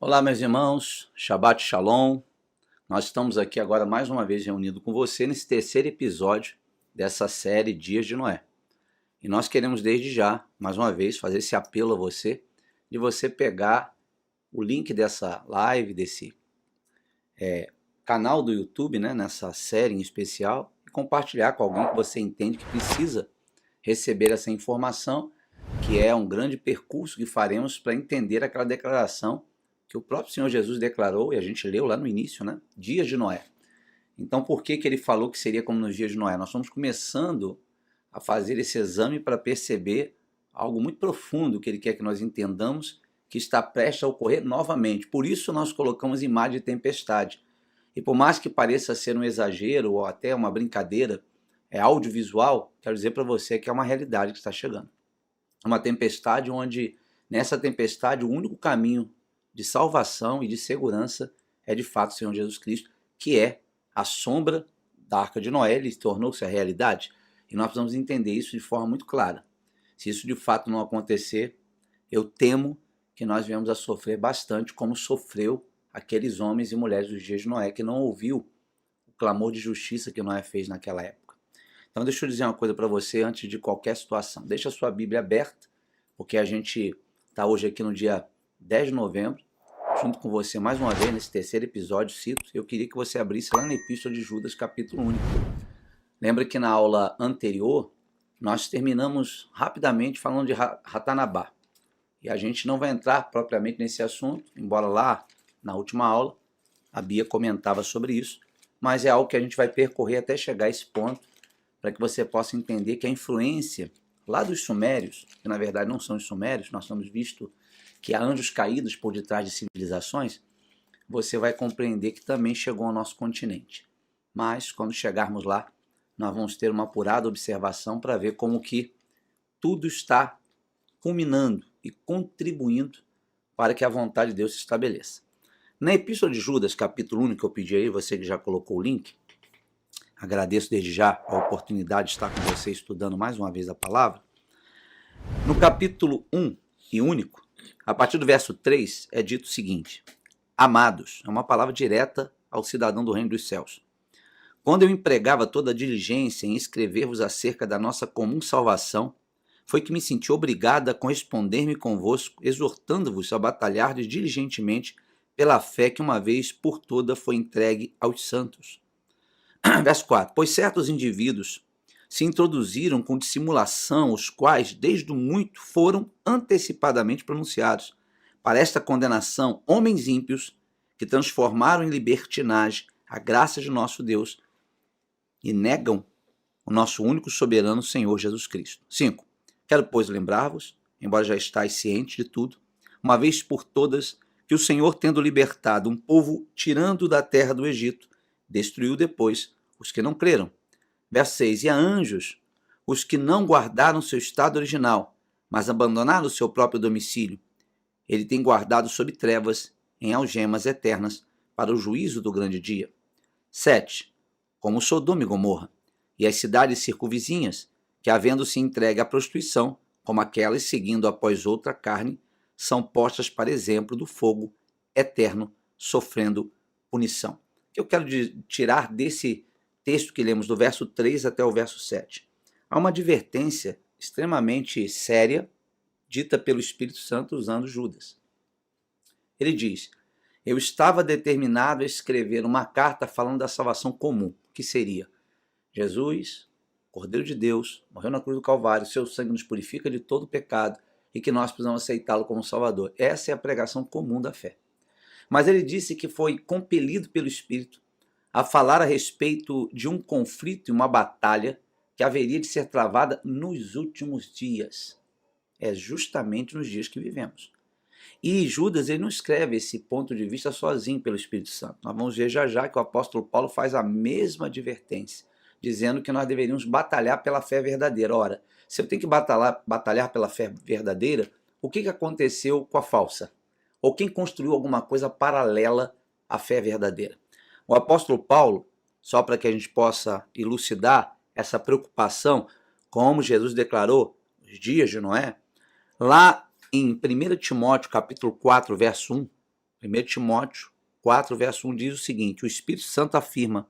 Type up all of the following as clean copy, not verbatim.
Olá, meus irmãos, Shabbat Shalom. Nós estamos aqui agora mais uma vez reunidos com você nesse terceiro episódio dessa série Dias de Noé. E nós queremos desde já, mais uma vez, fazer esse apelo a você, de você pegar o link dessa live, desse canal do YouTube, nessa série em especial, e compartilhar com alguém que você entende que precisa receber essa informação, que é um grande percurso que faremos para entender aquela declaração que o próprio Senhor Jesus declarou, e a gente leu lá no início, Dias de Noé. Então, por que ele falou que seria como nos dias de Noé? Nós estamos começando a fazer esse exame para perceber algo muito profundo que ele quer que nós entendamos, que está prestes a ocorrer novamente. Por isso nós colocamos imagem de tempestade. E por mais que pareça ser um exagero ou até uma brincadeira, audiovisual, quero dizer para você que é uma realidade que está chegando. Uma tempestade onde, nessa tempestade, o único caminho de salvação e de segurança é de fato o Senhor Jesus Cristo, que é a sombra da Arca de Noé, ele tornou-se a realidade. E nós precisamos entender isso de forma muito clara. Se isso de fato não acontecer, eu temo que nós venhamos a sofrer bastante, como sofreu aqueles homens e mulheres dos dias de Noé, que não ouviu o clamor de justiça que Noé fez naquela época. Então deixa eu dizer uma coisa para você antes de qualquer situação. Deixa a sua Bíblia aberta, porque a gente está hoje aqui no dia 10 de novembro, junto com você mais uma vez nesse terceiro episódio, cito, eu queria que você abrisse lá na Epístola de Judas, capítulo 1. Lembra que na aula anterior, nós terminamos rapidamente falando de Ratanabá. E a gente não vai entrar propriamente nesse assunto, embora lá, na última aula, a Bia comentava sobre isso, mas é algo que a gente vai percorrer até chegar a esse ponto, para que você possa entender que a influência lá dos sumérios, que na verdade não são os sumérios, nós temos visto que há anjos caídos por detrás de civilizações, você vai compreender que também chegou ao nosso continente. Mas, quando chegarmos lá, nós vamos ter uma apurada observação para ver como que tudo está culminando e contribuindo para que a vontade de Deus se estabeleça. Na Epístola de Judas, capítulo 1, que eu pedi aí, você que já colocou o link, agradeço desde já a oportunidade de estar com você estudando mais uma vez a palavra. No capítulo 1 e único, a partir do verso 3, é dito o seguinte: amados, é uma palavra direta ao cidadão do reino dos céus. Quando eu empregava toda a diligência em escrever-vos acerca da nossa comum salvação, foi que me senti obrigado a corresponder-me convosco, exortando-vos a batalhardes diligentemente pela fé que uma vez por toda foi entregue aos santos. Verso 4. Pois certos indivíduos se introduziram com dissimulação, os quais, desde muito, foram antecipadamente pronunciados para esta condenação, homens ímpios que transformaram em libertinagem a graça de nosso Deus e negam o nosso único soberano Senhor Jesus Cristo. 5. Quero, pois, lembrar-vos, embora já estáis cientes de tudo, uma vez por todas, que o Senhor, tendo libertado um povo tirando da terra do Egito, destruiu depois os que não creram. Verso 6. E a anjos, os que não guardaram seu estado original, mas abandonaram o seu próprio domicílio. Ele tem guardado sob trevas, em algemas eternas, para o juízo do grande dia. 7. Como Sodoma e Gomorra, e as cidades circunvizinhas, que havendo-se entregue à prostituição, como aquelas seguindo após outra carne, são postas para exemplo do fogo eterno, sofrendo punição. O que eu quero tirar desse texto que lemos do verso 3 até o verso 7? Há uma advertência extremamente séria, dita pelo Espírito Santo usando Judas. Ele diz: eu estava determinado a escrever uma carta falando da salvação comum, que seria Jesus, Cordeiro de Deus, morreu na cruz do Calvário, seu sangue nos purifica de todo pecado e que nós precisamos aceitá-lo como Salvador. Essa é a pregação comum da fé. Mas ele disse que foi compelido pelo Espírito a falar a respeito de um conflito e uma batalha que haveria de ser travada nos últimos dias. É justamente nos dias que vivemos. E Judas, ele não escreve esse ponto de vista sozinho pelo Espírito Santo. Nós vamos ver já já que o apóstolo Paulo faz a mesma advertência, dizendo que nós deveríamos batalhar pela fé verdadeira. Ora, se eu tenho que batalhar pela fé verdadeira, o que aconteceu com a falsa? Ou quem construiu alguma coisa paralela à fé verdadeira? O apóstolo Paulo, só para que a gente possa elucidar essa preocupação, como Jesus declarou nos dias de Noé, lá em 1 Timóteo capítulo 4, verso 1, 1 Timóteo 4, verso 1 diz o seguinte: o Espírito Santo afirma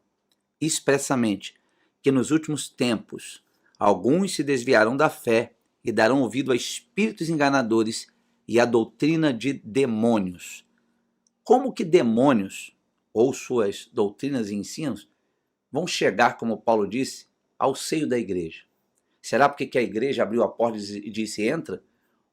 expressamente que nos últimos tempos alguns se desviarão da fé e darão ouvido a espíritos enganadores e a doutrina de demônios. Como que demônios, ou suas doutrinas e ensinos, vão chegar, como Paulo disse, ao seio da igreja? Será porque a igreja abriu a porta e disse entra?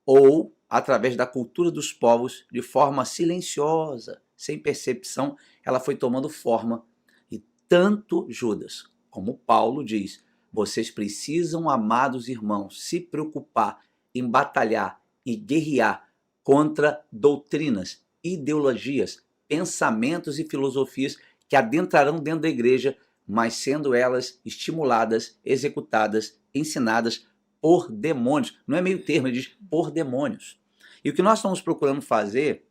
Ou através da cultura dos povos, de forma silenciosa, sem percepção, ela foi tomando forma. E tanto Judas como Paulo diz: vocês precisam, amados irmãos, se preocupar em batalhar e guerrear contra doutrinas, ideologias, pensamentos e filosofias que adentrarão dentro da igreja, mas sendo elas estimuladas, executadas, ensinadas por demônios. Não é meio termo, ele diz por demônios. E o que nós estamos procurando fazer,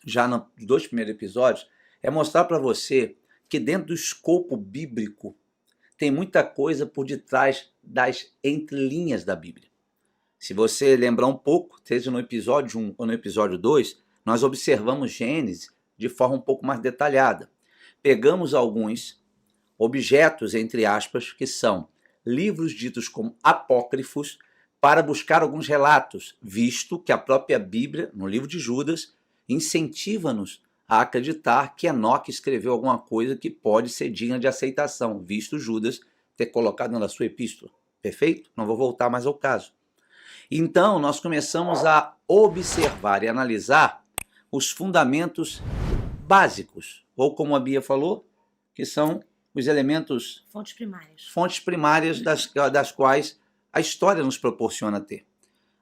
já nos 2 primeiros episódios, é mostrar para você que dentro do escopo bíblico tem muita coisa por detrás das entrelinhas da Bíblia. Se você lembrar um pouco, seja no episódio 1 ou no episódio 2, nós observamos Gênesis de forma um pouco mais detalhada. Pegamos alguns objetos, entre aspas, que são livros ditos como apócrifos, para buscar alguns relatos, visto que a própria Bíblia, no livro de Judas, incentiva-nos a acreditar que Enoque escreveu alguma coisa que pode ser digna de aceitação, visto Judas ter colocado na sua epístola. Perfeito? Não vou voltar mais ao caso. Então, nós começamos a observar e analisar os fundamentos básicos, ou como a Bia falou, que são os elementos... Fontes primárias das quais a história nos proporciona ter.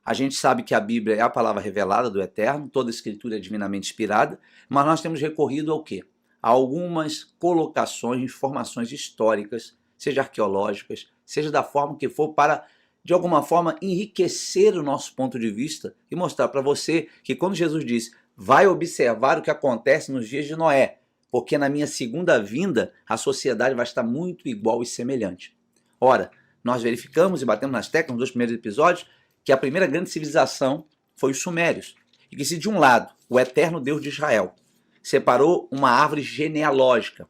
A gente sabe que a Bíblia é a palavra revelada do Eterno, toda a escritura é divinamente inspirada, mas nós temos recorrido ao quê? A algumas colocações, informações históricas, seja arqueológicas, seja da forma que for, para, de alguma forma, enriquecer o nosso ponto de vista e mostrar para você que quando Jesus diz, vai observar o que acontece nos dias de Noé, porque na minha segunda vinda a sociedade vai estar muito igual e semelhante. Ora, nós verificamos e batemos nas teclas nos 2 primeiros episódios que a primeira grande civilização foi os sumérios. E que se de um lado o eterno Deus de Israel separou uma árvore genealógica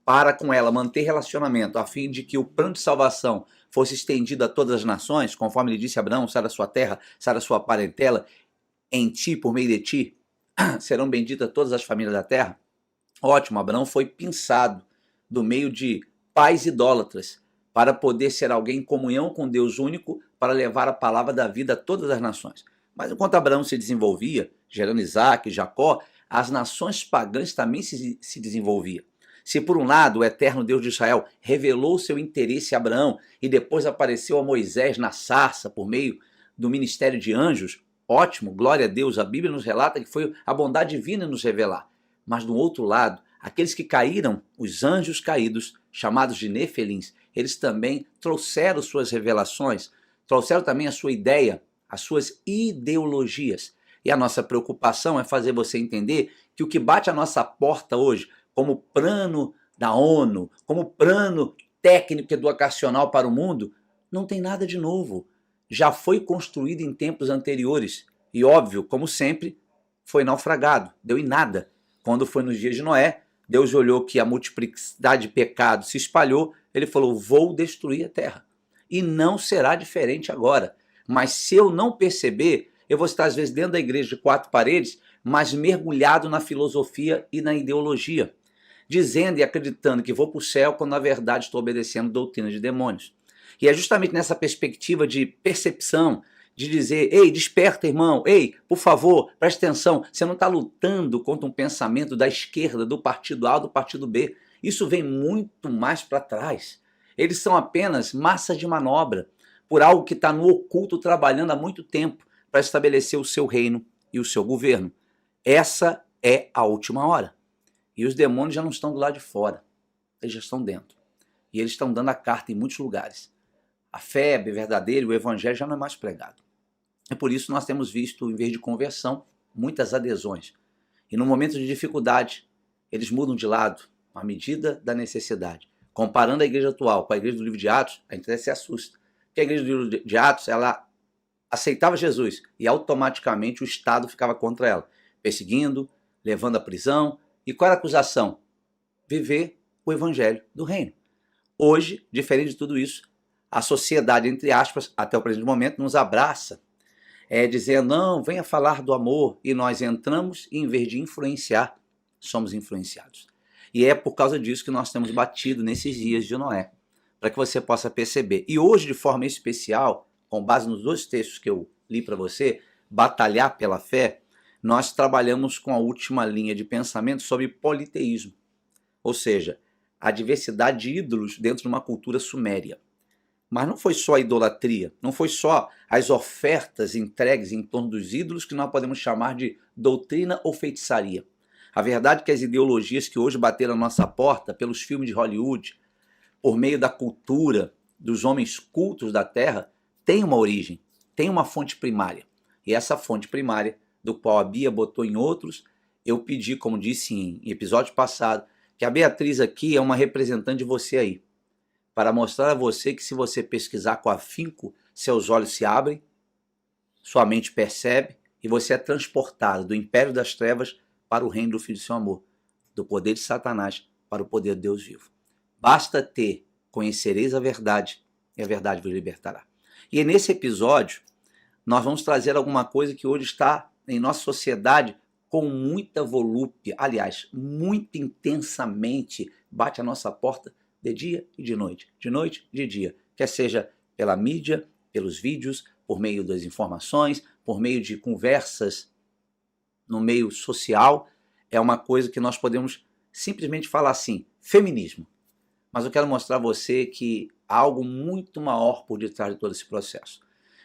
para com ela manter relacionamento a fim de que o plano de salvação fosse estendido a todas as nações, conforme ele disse a Abraão, sai da sua terra, sai da sua parentela, em ti, por meio de ti, serão benditas todas as famílias da terra. Ótimo, Abraão foi pinçado do meio de pais idólatras para poder ser alguém em comunhão com Deus único, para levar a palavra da vida a todas as nações. Mas enquanto Abraão se desenvolvia, gerando Isaac e Jacó, as nações pagãs também se desenvolviam. Se por um lado o eterno Deus de Israel revelou seu interesse a Abraão e depois apareceu a Moisés na sarça por meio do ministério de anjos, ótimo, glória a Deus, a Bíblia nos relata que foi a bondade divina nos revelar. Mas do outro lado, aqueles que caíram, os anjos caídos, chamados de Nefelins, eles também trouxeram suas revelações, trouxeram também a sua ideia, as suas ideologias. E a nossa preocupação é fazer você entender que o que bate à nossa porta hoje, como plano da ONU, como plano técnico educacional para o mundo, não tem nada de novo. Já foi construído em tempos anteriores. E óbvio, como sempre, foi naufragado, deu em nada. Quando foi nos dias de Noé, Deus olhou que a multiplicidade de pecados se espalhou, ele falou, vou destruir a terra. E não será diferente agora. Mas se eu não perceber, eu vou estar às vezes dentro da igreja de 4 paredes, mas mergulhado na filosofia e na ideologia, dizendo e acreditando que vou para o céu, quando na verdade estou obedecendo doutrina de demônios. E é justamente nessa perspectiva de percepção, de dizer, ei, desperta, irmão, ei, por favor, preste atenção, você não está lutando contra um pensamento da esquerda, do partido A ou do partido B. Isso vem muito mais para trás. Eles são apenas massa de manobra por algo que está no oculto trabalhando há muito tempo para estabelecer o seu reino e o seu governo. Essa é a última hora. E os demônios já não estão do lado de fora, eles já estão dentro. E eles estão dando a carta em muitos lugares. A fé verdadeira, o evangelho já não é mais pregado. É por isso que nós temos visto, em vez de conversão, muitas adesões. E no momento de dificuldade, eles mudam de lado, à medida da necessidade. Comparando a igreja atual com a igreja do livro de Atos, a gente até se assusta. Porque a igreja do livro de Atos, ela aceitava Jesus e automaticamente o Estado ficava contra ela, perseguindo, levando à prisão. E qual era a acusação? Viver o evangelho do reino. Hoje, diferente de tudo isso, a sociedade, entre aspas, até o presente momento, nos abraça, dizendo, não, venha falar do amor, e nós entramos e, em vez de influenciar, somos influenciados. E é por causa disso que nós temos batido nesses dias de Noé, para que você possa perceber. E hoje, de forma especial, com base nos 2 textos que eu li para você, batalhar pela fé, nós trabalhamos com a última linha de pensamento sobre politeísmo, ou seja, a diversidade de ídolos dentro de uma cultura suméria. Mas não foi só a idolatria, não foi só as ofertas entregues em torno dos ídolos que nós podemos chamar de doutrina ou feitiçaria. A verdade é que as ideologias que hoje bateram a nossa porta pelos filmes de Hollywood, por meio da cultura dos homens cultos da terra, têm uma origem, têm uma fonte primária. E essa fonte primária, do qual a Bia botou em outros, eu pedi, como disse em episódio passado, que a Beatriz aqui é uma representante de você aí, para mostrar a você que se você pesquisar com afinco, seus olhos se abrem, sua mente percebe e você é transportado do império das trevas para o reino do Filho do seu amor, do poder de Satanás para o poder de Deus vivo. Basta ter, conhecereis a verdade e a verdade vos libertará. E nesse episódio, nós vamos trazer alguma coisa que hoje está em nossa sociedade com muita volúpia, aliás, muito intensamente bate a nossa porta de dia e de noite e de dia, quer seja pela mídia, pelos vídeos, por meio das informações, por meio de conversas no meio social, é uma coisa que nós podemos simplesmente falar assim, feminismo. Mas eu quero mostrar a você que há algo muito maior por detrás de todo esse processo.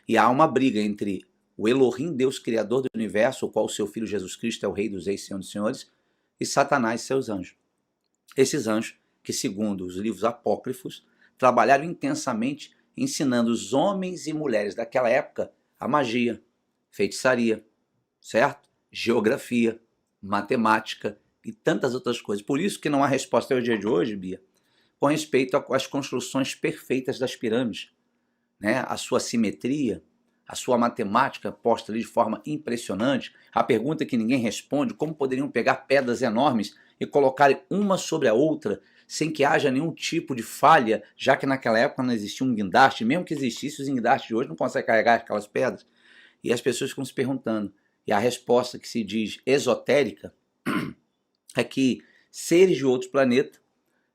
E há uma briga entre o Elohim, Deus Criador do Universo, o qual o seu Filho Jesus Cristo é o Rei dos Reis, Senhor dos Senhores, e Satanás e seus anjos. Esses anjos que, segundo os livros apócrifos, trabalharam intensamente ensinando os homens e mulheres daquela época a magia, feitiçaria, certo? Geografia, matemática e tantas outras coisas. Por isso que não há resposta ao dia de hoje, Bia, com respeito às construções perfeitas das pirâmides, né? A sua simetria, a sua matemática posta ali de forma impressionante. A pergunta que ninguém responde, como poderiam pegar pedras enormes e colocar uma sobre a outra sem que haja nenhum tipo de falha, já que naquela época não existia um guindaste, mesmo que existisse, os guindastes de hoje não conseguem carregar aquelas pedras. E as pessoas ficam se perguntando. E a resposta que se diz esotérica é que seres de outros planetas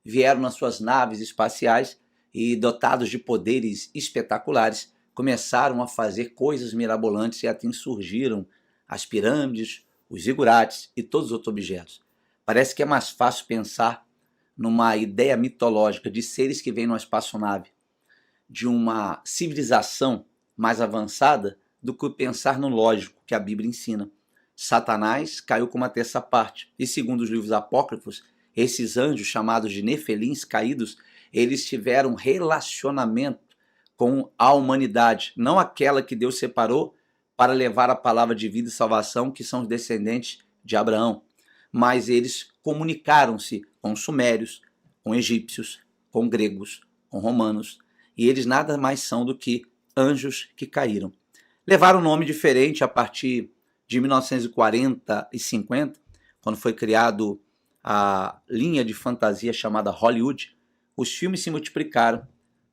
vieram nas suas naves espaciais e, dotados de poderes espetaculares, começaram a fazer coisas mirabolantes e até surgiram as pirâmides, os zigurates e todos os outros objetos. Parece que é mais fácil pensar numa ideia mitológica de seres que vêm numa espaçonave, de uma civilização mais avançada, do que pensar no lógico que a Bíblia ensina. Satanás caiu com uma terça parte. E segundo os livros apócrifos, esses anjos chamados de nefelins caídos, eles tiveram relacionamento com a humanidade, não aquela que Deus separou para levar a palavra de vida e salvação, que são os descendentes de Abraão. Mas eles comunicaram-se com sumérios, com egípcios, com gregos, com romanos, e eles nada mais são do que anjos que caíram. Levaram um nome diferente a partir de 1940 e 50, quando foi criado a linha de fantasia chamada Hollywood. Os filmes se multiplicaram,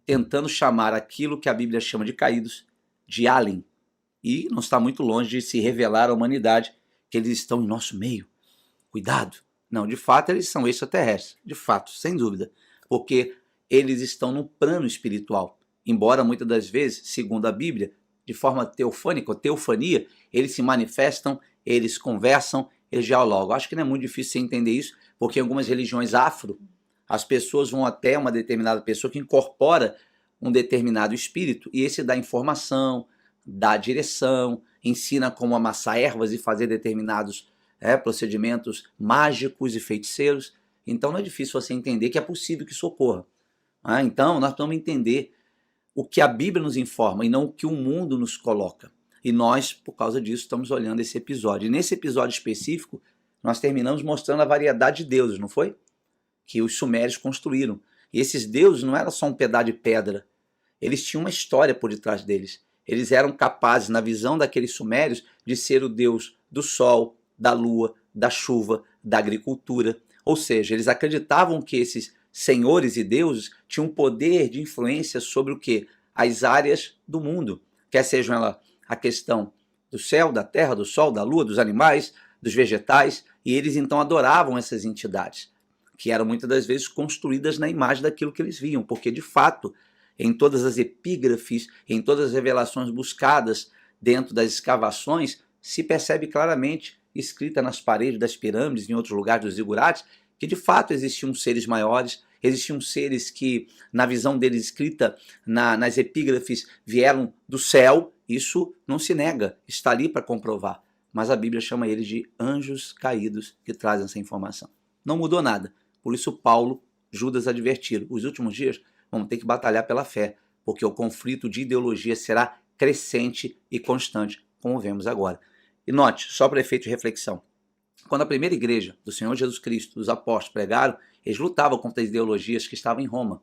tentando chamar aquilo que a Bíblia chama de caídos de alien. E não está muito longe de se revelar à humanidade que eles estão em nosso meio. Cuidado! Não, de fato eles são extraterrestres, de fato, sem dúvida, porque eles estão no plano espiritual. Embora muitas das vezes, segundo a Bíblia, de forma teofânica, ou teofania, eles se manifestam, eles conversam, eles dialogam. Acho que não é muito difícil você entender isso, porque em algumas religiões afro, as pessoas vão até uma determinada pessoa que incorpora um determinado espírito, e esse dá informação, dá direção, ensina como amassar ervas e fazer determinados procedimentos mágicos e feiticeiros. Então não é difícil você entender que é possível que isso ocorra. Então nós precisamos entender o que a Bíblia nos informa e não o que o mundo nos coloca. E nós, por causa disso, estamos olhando esse episódio. E nesse episódio específico, nós terminamos mostrando a variedade de deuses, não foi? Que os sumérios construíram. E esses deuses não eram só um pedaço de pedra. Eles tinham uma história por detrás deles. Eles eram capazes, na visão daqueles sumérios, de ser o deus do sol, da lua, da chuva, da agricultura. Ou seja, eles acreditavam que esses senhores e deuses tinham poder de influência sobre o quê? As áreas do mundo, quer sejam ela a questão do céu, da terra, do sol, da lua, dos animais, dos vegetais, e eles então adoravam essas entidades, que eram muitas das vezes construídas na imagem daquilo que eles viam, porque de fato, em todas as epígrafes, em todas as revelações buscadas dentro das escavações, se percebe claramente, escrita nas paredes das pirâmides, em outros lugares dos zigurates, que de fato existiam seres maiores, existiam seres que, na visão deles escrita nas epígrafes, vieram do céu. Isso não se nega, está ali para comprovar. Mas a Bíblia chama eles de anjos caídos que trazem essa informação. Não mudou nada. Por isso Paulo, Judas advertiram: os últimos dias vamos ter que batalhar pela fé, porque o conflito de ideologia será crescente e constante, como vemos agora. E note, só para efeito de reflexão, quando a primeira igreja do Senhor Jesus Cristo, os apóstolos pregaram, eles lutavam contra as ideologias que estavam em Roma.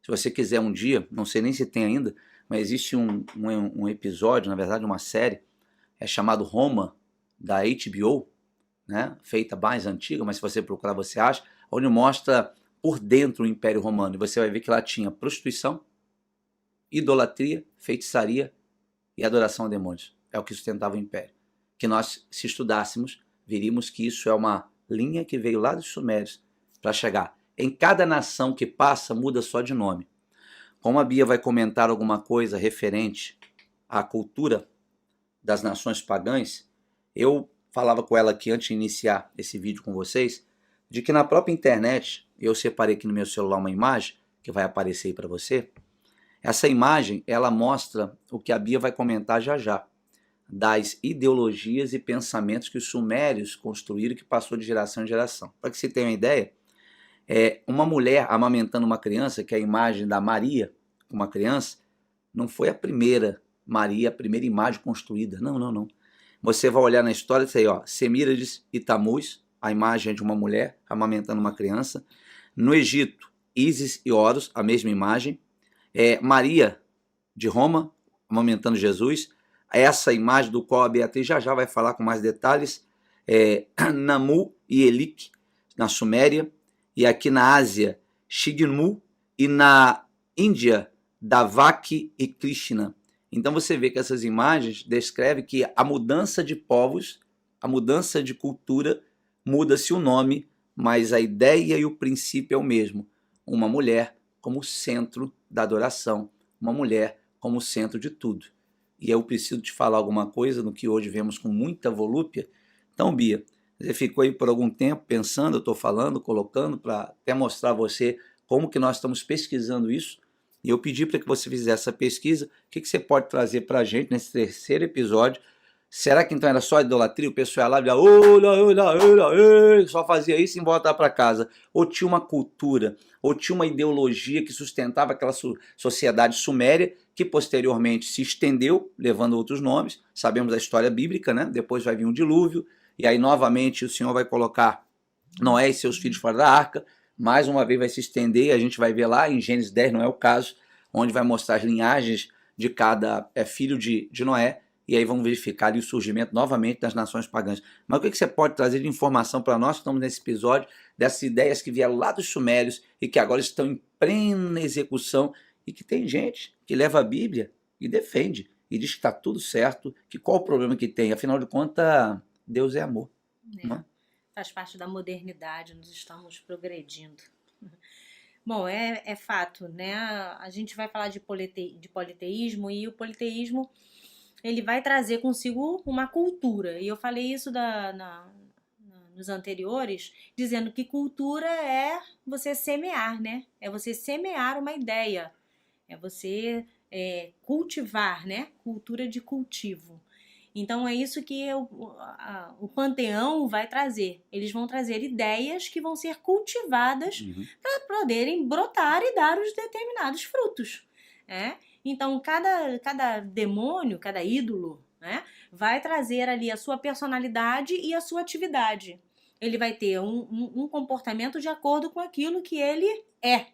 Se você quiser um dia, não sei nem se tem ainda, mas existe um episódio, na verdade uma série, chamado Roma, da HBO, né, feita mais antiga, mas se você procurar você acha, onde mostra por dentro o Império Romano. E você vai ver que lá tinha prostituição, idolatria, feitiçaria e adoração a demônios. É o que sustentava o Império. Que nós, se estudássemos, veríamos que isso é uma linha que veio lá dos Sumérios para chegar. Em cada nação que passa, muda só de nome. Como a Bia vai comentar alguma coisa referente à cultura das nações pagãs, eu falava com ela aqui antes de iniciar esse vídeo com vocês, de que na própria internet, eu separei aqui no meu celular uma imagem, que vai aparecer aí para você. Essa imagem, ela mostra o que a Bia vai comentar já já, das ideologias e pensamentos que os sumérios construíram, que passou de geração em geração. Para que você tenha uma ideia, uma mulher amamentando uma criança, que é a imagem da Maria, uma criança, não foi a primeira Maria, a primeira imagem construída. Não, não, não. Você vai olhar na história e dizer, ó, Semíramis e Tamuz, a imagem é de uma mulher amamentando uma criança. No Egito, Ísis e Horus, a mesma imagem. Maria de Roma, amamentando Jesus. Essa imagem do qual a Beatriz já vai falar com mais detalhes. Namu e Elik, na Suméria. E aqui na Ásia, Shigmu. E na Índia, Davaki e Krishna. Então você vê que essas imagens descrevem que a mudança de povos, a mudança de cultura, muda-se o nome, mas a ideia e o princípio é o mesmo. Uma mulher como centro da adoração, uma mulher como centro de tudo. E eu preciso te falar alguma coisa no que hoje vemos com muita volúpia. Então, Bia, você ficou aí por algum tempo pensando, eu estou falando, colocando, para até mostrar a você como que nós estamos pesquisando isso. E eu pedi para que você fizesse essa pesquisa. O que você pode trazer para a gente nesse terceiro episódio? Será que então era só idolatria? O pessoal ia lá e ia, olha, só fazia isso e voltar para casa. Ou tinha uma cultura, ou tinha uma ideologia que sustentava aquela sociedade suméria, que posteriormente se estendeu, levando outros nomes. Sabemos a história bíblica, né? Depois vai vir um dilúvio, e aí novamente o Senhor vai colocar Noé e seus filhos fora da arca. Mais uma vez vai se estender, e a gente vai ver lá em Gênesis 10, não é o caso, onde vai mostrar as linhagens de cada filho de Noé, e aí vamos verificar ali o surgimento novamente das nações pagãs. Mas o que você pode trazer de informação para nós que estamos nesse episódio, dessas ideias que vieram lá dos sumérios e que agora estão em plena execução, e que tem gente que leva a Bíblia e defende, e diz que está tudo certo, que qual o problema que tem? Afinal de contas, Deus é amor. Não é? Faz parte da modernidade, nós estamos progredindo. Bom, é fato, né? A gente vai falar de politeísmo, e o politeísmo ele vai trazer consigo uma cultura. E eu falei isso nos anteriores, dizendo que cultura é você semear, né? É você semear uma ideia, é você cultivar, né? Cultura de cultivo. Então é isso que o Panteão vai trazer. Eles vão trazer ideias que vão ser cultivadas para poderem brotar e dar os determinados frutos. Então cada demônio, cada ídolo, né, vai trazer ali a sua personalidade e a sua atividade. Ele vai ter um comportamento de acordo com aquilo que ele é.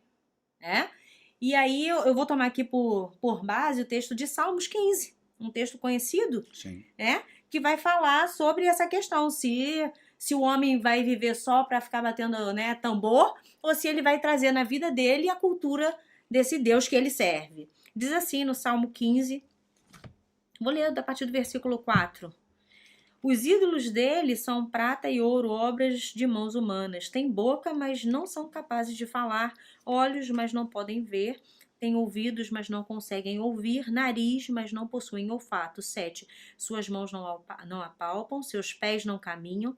E aí eu vou tomar aqui por base o texto de Salmos 15. Um texto conhecido, Sim. Que vai falar sobre essa questão, se se o homem vai viver só para ficar batendo, né, tambor, ou se ele vai trazer na vida dele a cultura desse Deus que ele serve. Diz assim no Salmo 15, vou ler a partir do versículo 4. Os ídolos dele são prata e ouro, obras de mãos humanas. Têm boca, mas não são capazes de falar, olhos, mas não podem ver, têm ouvidos, mas não conseguem ouvir, nariz, mas não possuem olfato. 7. Suas mãos não apalpam, seus pés não caminham,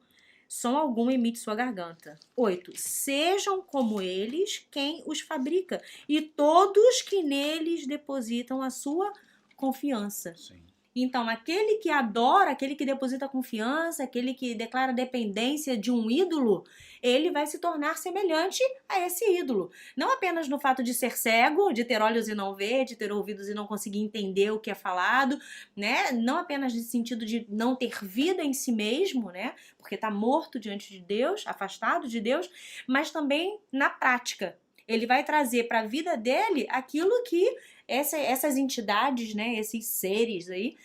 som algum emite sua garganta. 8. Sejam como eles quem os fabrica, e todos que neles depositam a sua confiança. Sim. Então, aquele que adora, aquele que deposita confiança, aquele que declara dependência de um ídolo, ele vai se tornar semelhante a esse ídolo. Não apenas no fato de ser cego, de ter olhos e não ver, de ter ouvidos e não conseguir entender o que é falado, né? Não apenas no sentido de não ter vida em si mesmo, né? Porque está morto diante de Deus, afastado de Deus, mas também na prática. Ele vai trazer para a vida dele aquilo que essas entidades, né, esses seres aí,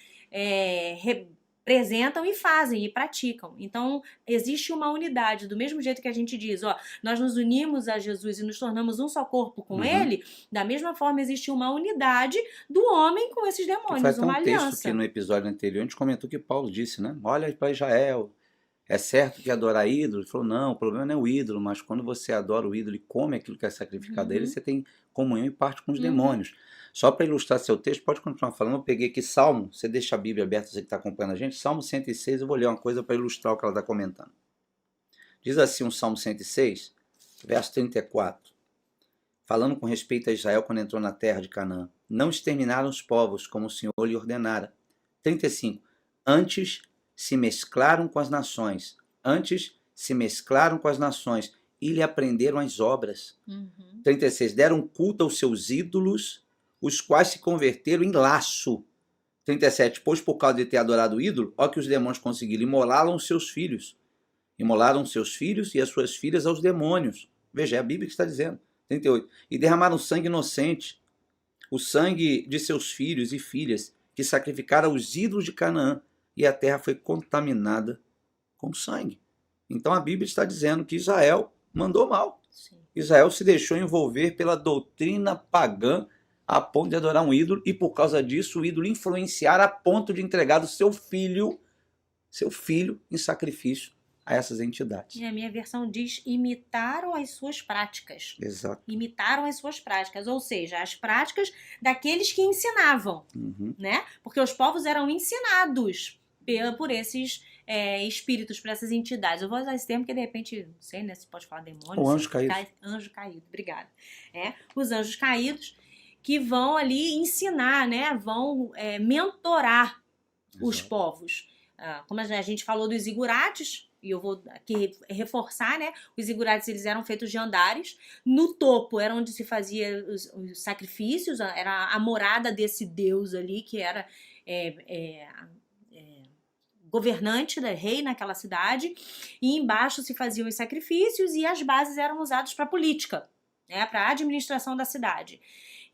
representam e fazem e praticam. Então, existe uma unidade. Do mesmo jeito que a gente diz, ó, nós nos unimos a Jesus e nos tornamos um só corpo com ele, da mesma forma existe uma unidade do homem com esses demônios, Foi até uma um texto aliança. que no episódio anterior a gente comentou que Paulo disse, né? Olha para Israel, é certo que adorar ídolo? Ele falou, não, o problema não é o ídolo, mas quando você adora o ídolo e come aquilo que é sacrificado a ele, você tem comunhão e parte com os demônios. Só para ilustrar seu texto, pode continuar falando. Eu peguei aqui Salmo, você deixa a Bíblia aberta, você que está acompanhando a gente, Salmo 106, eu vou ler uma coisa para ilustrar o que ela está comentando. Diz assim um Salmo 106, verso 34, falando com respeito a Israel quando entrou na terra de Canaã. Não exterminaram os povos como o Senhor lhe ordenara. 35, antes se mesclaram com as nações, e lhe aprenderam as obras. 36, deram culto aos seus ídolos, os quais se converteram em laço. 37, pois por causa de ter adorado o ídolo, ó que os demônios conseguiram, imolaram seus filhos e as suas filhas aos demônios. Veja, é a Bíblia que está dizendo. 38, e derramaram sangue inocente, o sangue de seus filhos e filhas, que sacrificaram aos ídolos de Canaã, e a terra foi contaminada com sangue. Então a Bíblia está dizendo que Israel mandou mal. Sim. Israel se deixou envolver pela doutrina pagã a ponto de adorar um ídolo, e por causa disso o ídolo influenciar a ponto de entregar o seu filho em sacrifício a essas entidades. E a minha versão diz, imitaram as suas práticas. Exato. Imitaram as suas práticas, ou seja, as práticas daqueles que ensinavam, né? Porque os povos eram ensinados por esses espíritos, por essas entidades. Eu vou usar esse termo porque de repente, não sei, né, se pode falar demônio. O anjo caído. Anjo caído, obrigada. Os anjos caídos que vão ali ensinar, né? Vão mentorar os povos. Como a gente falou dos zigurates, e eu vou aqui reforçar, né? Os zigurates, eles eram feitos de andares. No topo era onde se fazia os sacrifícios, era a morada desse deus ali, que era governante, rei naquela cidade. E embaixo se faziam os sacrifícios e as bases eram usadas para política, né? Para a administração da cidade.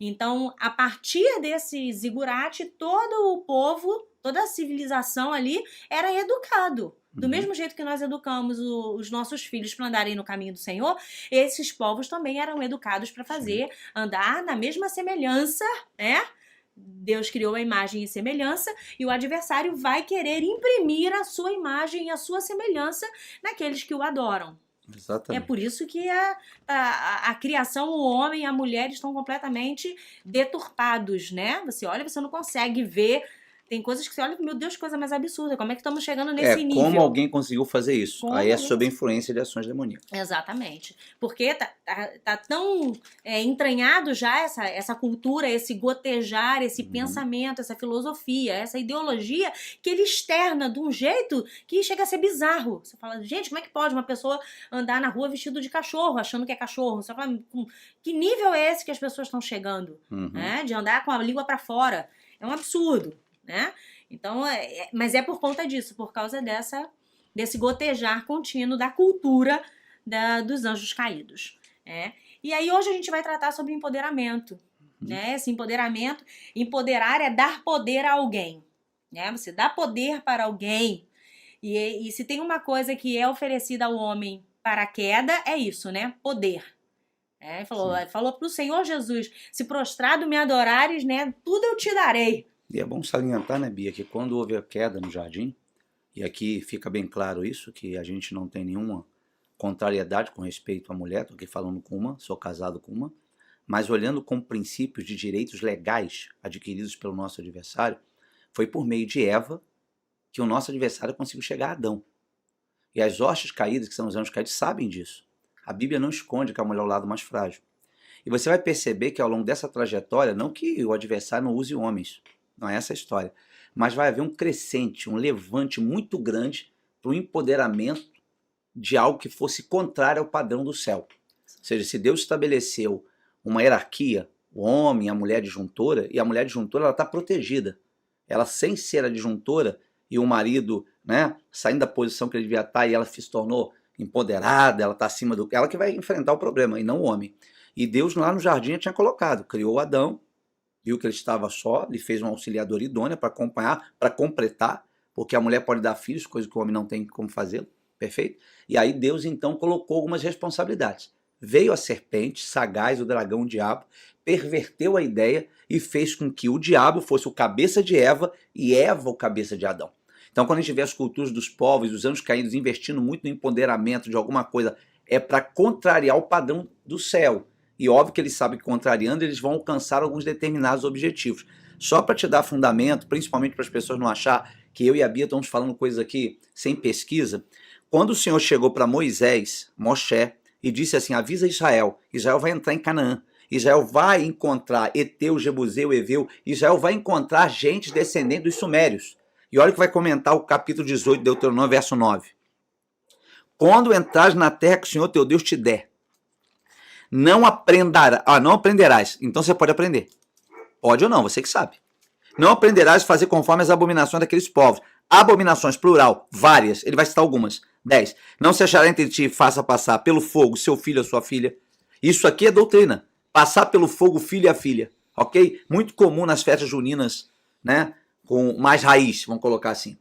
Então, a partir desse zigurate, todo o povo, toda a civilização ali era educado. Do mesmo jeito que nós educamos os nossos filhos para andarem no caminho do Senhor, esses povos também eram educados para andar na mesma semelhança, né? Deus criou a imagem e semelhança, e o adversário vai querer imprimir a sua imagem e a sua semelhança naqueles que o adoram. Exatamente. É por isso que a criação, o homem e a mulher estão completamente deturpados, né? Você olha, você não consegue ver. Tem coisas que você olha, meu Deus, que coisa mais absurda. Como é que estamos chegando nesse nível? Como alguém conseguiu fazer isso? Aí é sob a influência de ações demoníacas. Exatamente. Porque tá tão entranhado já essa cultura, esse gotejar, esse pensamento, essa filosofia, essa ideologia, que ele externa de um jeito que chega a ser bizarro. Você fala, gente, como é que pode uma pessoa andar na rua vestido de cachorro, achando que é cachorro? Você fala, que nível é esse que as pessoas estão chegando? Né? De andar com a língua para fora. É um absurdo. Né? Então, mas é por conta disso, por causa desse gotejar contínuo da cultura dos anjos caídos. E aí hoje a gente vai tratar sobre empoderamento. Né? Esse empoderamento, empoderar é dar poder a alguém. Né? Você dá poder para alguém. E se tem uma coisa que é oferecida ao homem para a queda, é isso, né? Poder. Ele falou para o Senhor Jesus, se prostrado me adorares, né, tudo eu te darei. E é bom salientar, né, Bia, que quando houve a queda no jardim, e aqui fica bem claro isso, que a gente não tem nenhuma contrariedade com respeito à mulher, estou aqui falando com uma, sou casado com uma, mas olhando com princípios de direitos legais adquiridos pelo nosso adversário, foi por meio de Eva que o nosso adversário conseguiu chegar a Adão. E as hostes caídas, que são os anjos caídos, sabem disso. A Bíblia não esconde que a mulher é o lado mais frágil. E você vai perceber que ao longo dessa trajetória, não que o adversário não use homens, não é essa a história, mas vai haver um crescente, um levante muito grande para o empoderamento de algo que fosse contrário ao padrão do céu. Ou seja, se Deus estabeleceu uma hierarquia, o homem, a mulher disjuntora, e a mulher disjuntora ela está protegida. Ela, sem ser a disjuntora, e o marido, né, saindo da posição que ele devia estar, e ela se tornou empoderada, ela está acima do... Ela que vai enfrentar o problema, e não o homem. E Deus lá no jardim já tinha colocado, criou Adão, viu que ele estava só, lhe fez uma auxiliadora idônea para acompanhar, para completar, porque a mulher pode dar filhos, coisa que o homem não tem como fazê-lo, perfeito? E aí Deus então colocou algumas responsabilidades. Veio a serpente, sagaz, o dragão, o diabo, perverteu a ideia e fez com que o diabo fosse o cabeça de Eva e Eva o cabeça de Adão. Então, quando a gente vê as culturas dos povos, os anjos caídos investindo muito no empoderamento de alguma coisa, é para contrariar o padrão do céu. E óbvio que eles sabem que contrariando, eles vão alcançar alguns determinados objetivos. Só para te dar fundamento, principalmente para as pessoas não achar que eu e a Bia estamos falando coisas aqui sem pesquisa, quando o Senhor chegou para Moisés, Moshe, e disse assim, avisa Israel, Israel vai entrar em Canaã, Israel vai encontrar Eteu, Jebuseu, Eveu, Israel vai encontrar gente descendente dos sumérios. E olha o que vai comentar o capítulo 18, Deuteronômio, verso 9. Quando entrares na terra que o Senhor teu Deus te der, não aprenderás. Então você pode aprender. Pode ou não, você que sabe. Não aprenderás a fazer conforme as abominações daqueles povos. Abominações, plural, várias. Ele vai citar algumas. 10. Não se achará entre ti e faça passar pelo fogo seu filho ou sua filha. Isso aqui é doutrina. Passar pelo fogo filho e a filha. Ok? Muito comum nas festas juninas, né? Com mais raiz, vamos colocar assim.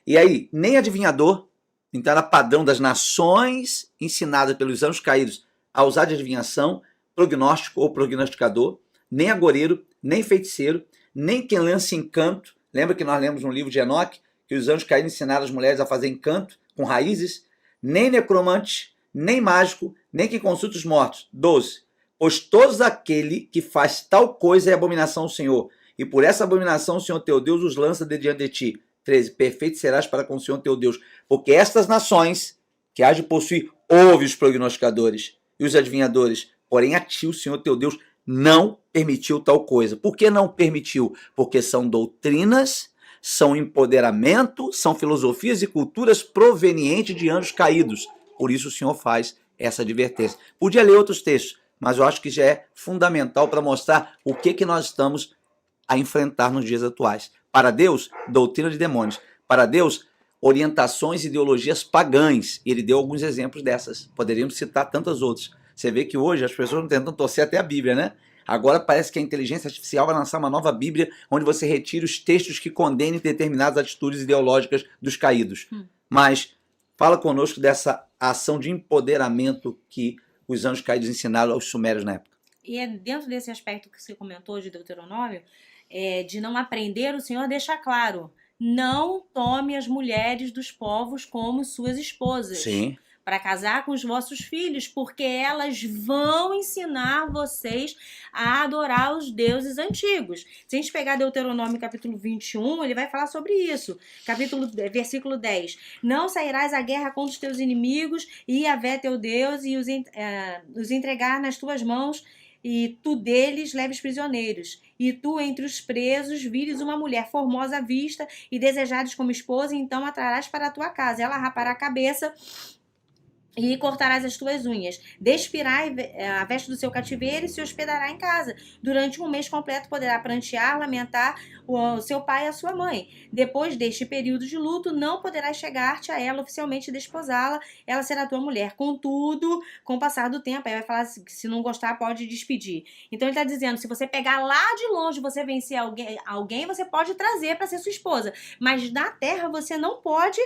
E aí, nem adivinhador, então era padrão das nações ensinadas pelos anjos caídos a usar de adivinhação, prognóstico ou prognosticador, nem agoreiro, nem feiticeiro, nem quem lança encanto. Lembra que nós lemos no livro de Enoque que os anjos caídos ensinaram as mulheres a fazer encanto com raízes? Nem necromante, nem mágico, nem quem consulta os mortos. 12. Pois todos aquele que faz tal coisa é abominação ao Senhor, e por essa abominação o Senhor teu Deus os lança de diante de ti. 13. Perfeito serás para com o Senhor teu Deus, porque estas nações que há de possuir, ouve os prognosticadores e os adivinhadores, porém a ti o Senhor teu Deus não permitiu tal coisa. Por que não permitiu? Porque são doutrinas, são empoderamento, são filosofias e culturas provenientes de anjos caídos. Por isso o Senhor faz essa advertência. Podia ler outros textos, mas eu acho que já é fundamental para mostrar o que nós estamos a enfrentar nos dias atuais. Para Deus, doutrina de demônios. Para Deus, orientações e ideologias pagãs. Ele deu alguns exemplos dessas. Poderíamos citar tantas outras. Você vê que hoje as pessoas tentam torcer até a Bíblia, né? Agora parece que a inteligência artificial vai lançar uma nova Bíblia onde você retira os textos que condenem determinadas atitudes ideológicas dos caídos. Mas fala conosco dessa ação de empoderamento que os anjos caídos ensinaram aos sumérios na época. E é dentro desse aspecto que você comentou de Deuteronômio, de não aprender, o Senhor deixa claro, não tome as mulheres dos povos como suas esposas. Sim. Para casar com os vossos filhos, porque elas vão ensinar vocês a adorar os deuses antigos. Se a gente pegar Deuteronômio capítulo 21, ele vai falar sobre isso. Versículo 10. Não sairás à guerra contra os teus inimigos, e Yahvé teu Deus, e os entregar nas tuas mãos, e tu deles leves prisioneiros. E tu entre os presos vires uma mulher formosa à vista e desejares como esposa, e então a trarás para a tua casa. Ela rapará a cabeça e cortarás as tuas unhas. Despirá a veste do seu cativeiro e se hospedará em casa. Durante um mês completo poderá prantear, lamentar o seu pai e a sua mãe. Depois deste período de luto, não poderás chegar-te a ela oficialmente e desposá-la. Ela será tua mulher. Contudo, com o passar do tempo, aí vai falar que se não gostar, pode despedir. Então ele está dizendo, se você pegar lá de longe, você vencer alguém você pode trazer para ser sua esposa. Mas na terra você não pode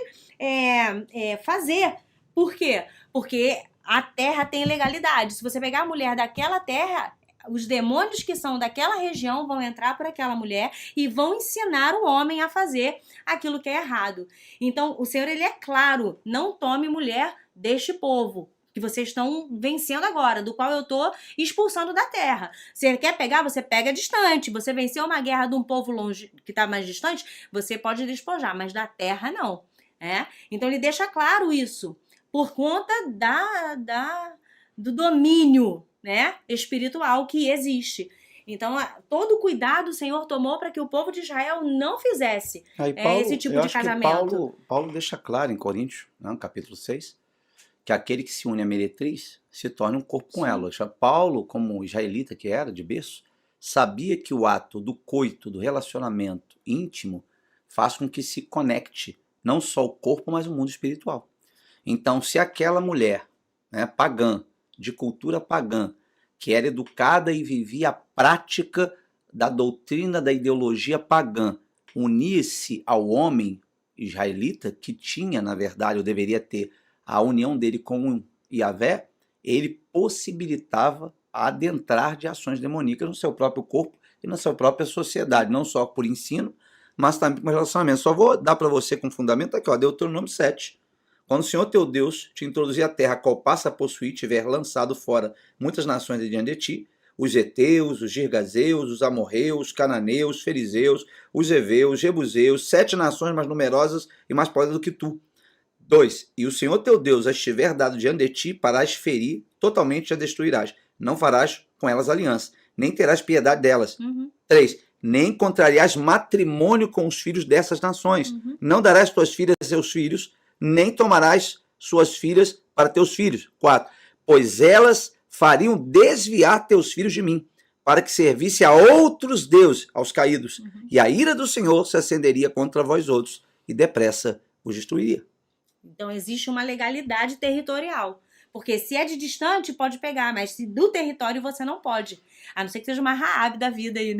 fazer. Por quê? Porque a terra tem legalidade. Se você pegar a mulher daquela terra, os demônios que são daquela região vão entrar por aquela mulher e vão ensinar o homem a fazer aquilo que é errado. Então, o Senhor, ele é claro, não tome mulher deste povo que vocês estão vencendo agora, do qual eu estou expulsando da terra. Você quer pegar, você pega distante. Você venceu uma guerra de um povo longe, que está mais distante, você pode despojar, mas da terra não. Então, ele deixa claro isso. Por conta do domínio, espiritual que existe. Então, todo cuidado o Senhor tomou para que o povo de Israel não fizesse esse tipo de casamento. Paulo deixa claro em Coríntios, no capítulo 6, que aquele que se une à meretriz se torna um corpo com ela. Paulo, como israelita que era, de berço, sabia que o ato do coito, do relacionamento íntimo, faz com que se conecte não só o corpo, mas o mundo espiritual. Então, se aquela mulher pagã, de cultura pagã, que era educada e vivia a prática da doutrina da ideologia pagã, unisse ao homem israelita, que tinha, na verdade, ou deveria ter, a união dele com Yahvé, ele possibilitava adentrar de ações demoníacas no seu próprio corpo e na sua própria sociedade, não só por ensino, mas também por relacionamento. Só vou dar para você com fundamento aqui, Deuteronômio 7. Quando o Senhor teu Deus te introduzir a terra, a qual passa a possuir, tiver lançado fora muitas nações de diante de ti, os heteus, os girgazeus, os amorreus, os cananeus, os fariseus, os heveus, os jebuseus, 7 nações mais numerosas e mais poderosas do que tu. 2. E o Senhor teu Deus as tiver dado diante de ti, parás ferir, totalmente a destruirás. Não farás com elas aliança, nem terás piedade delas. 3. Nem contrariarás matrimônio com os filhos dessas nações. Não darás tuas filhas a seus filhos, nem tomarás suas filhas para teus filhos. 4. Pois elas fariam desviar teus filhos de mim, para que servisse a outros deuses, aos caídos. E a ira do Senhor se acenderia contra vós outros, e depressa os destruiria. Então, existe uma legalidade territorial. Porque se é de distante, pode pegar, mas se do território você não pode. A não ser que seja uma Raabe da vida aí,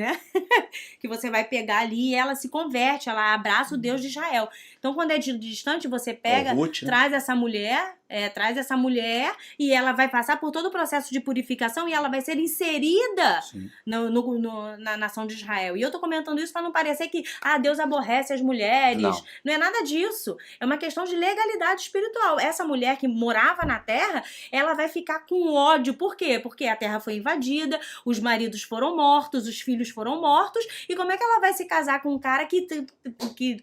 que você vai pegar ali e ela se converte, ela abraça o Deus de Israel. Então, quando é de distante, você pega, Ruth, traz essa mulher e ela vai passar por todo o processo de purificação e ela vai ser inserida na nação de Israel. E eu tô comentando isso para não parecer que Deus aborrece as mulheres. Não é nada disso. É uma questão de legalidade espiritual. Essa mulher que morava na terra, ela vai ficar com ódio. Por quê? Porque a terra foi invadida, os maridos foram mortos, os filhos foram mortos. E como é que ela vai se casar com um cara que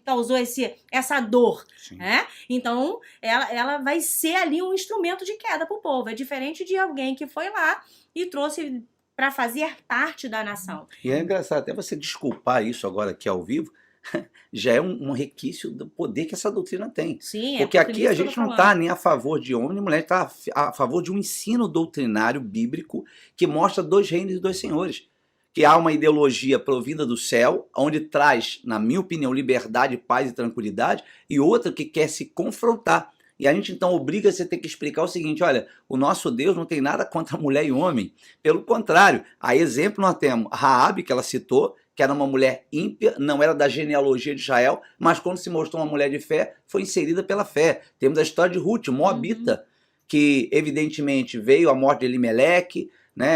causou essa dor? Então, ela vai ser ali um instrumento de queda para o povo. É diferente de alguém que foi lá e trouxe para fazer parte da nação. E é engraçado, até você desculpar isso agora aqui ao vivo, já é um requisito do poder que essa doutrina tem. Sim, porque aqui a gente não está nem a favor de homem nem mulher, está a favor de um ensino doutrinário bíblico que mostra 2 reinos e 2 senhores. Que há uma ideologia provinda do céu, onde traz, na minha opinião, liberdade, paz e tranquilidade, e outra que quer se confrontar. E a gente então obriga você a ter que explicar o seguinte, olha, o nosso Deus não tem nada contra mulher e homem. Pelo contrário, a exemplo nós temos Raabe, que ela citou, que era uma mulher ímpia, não era da genealogia de Israel, mas quando se mostrou uma mulher de fé, foi inserida pela fé. Temos a história de Ruth, moabita, que evidentemente veio a morte de Elimeleque,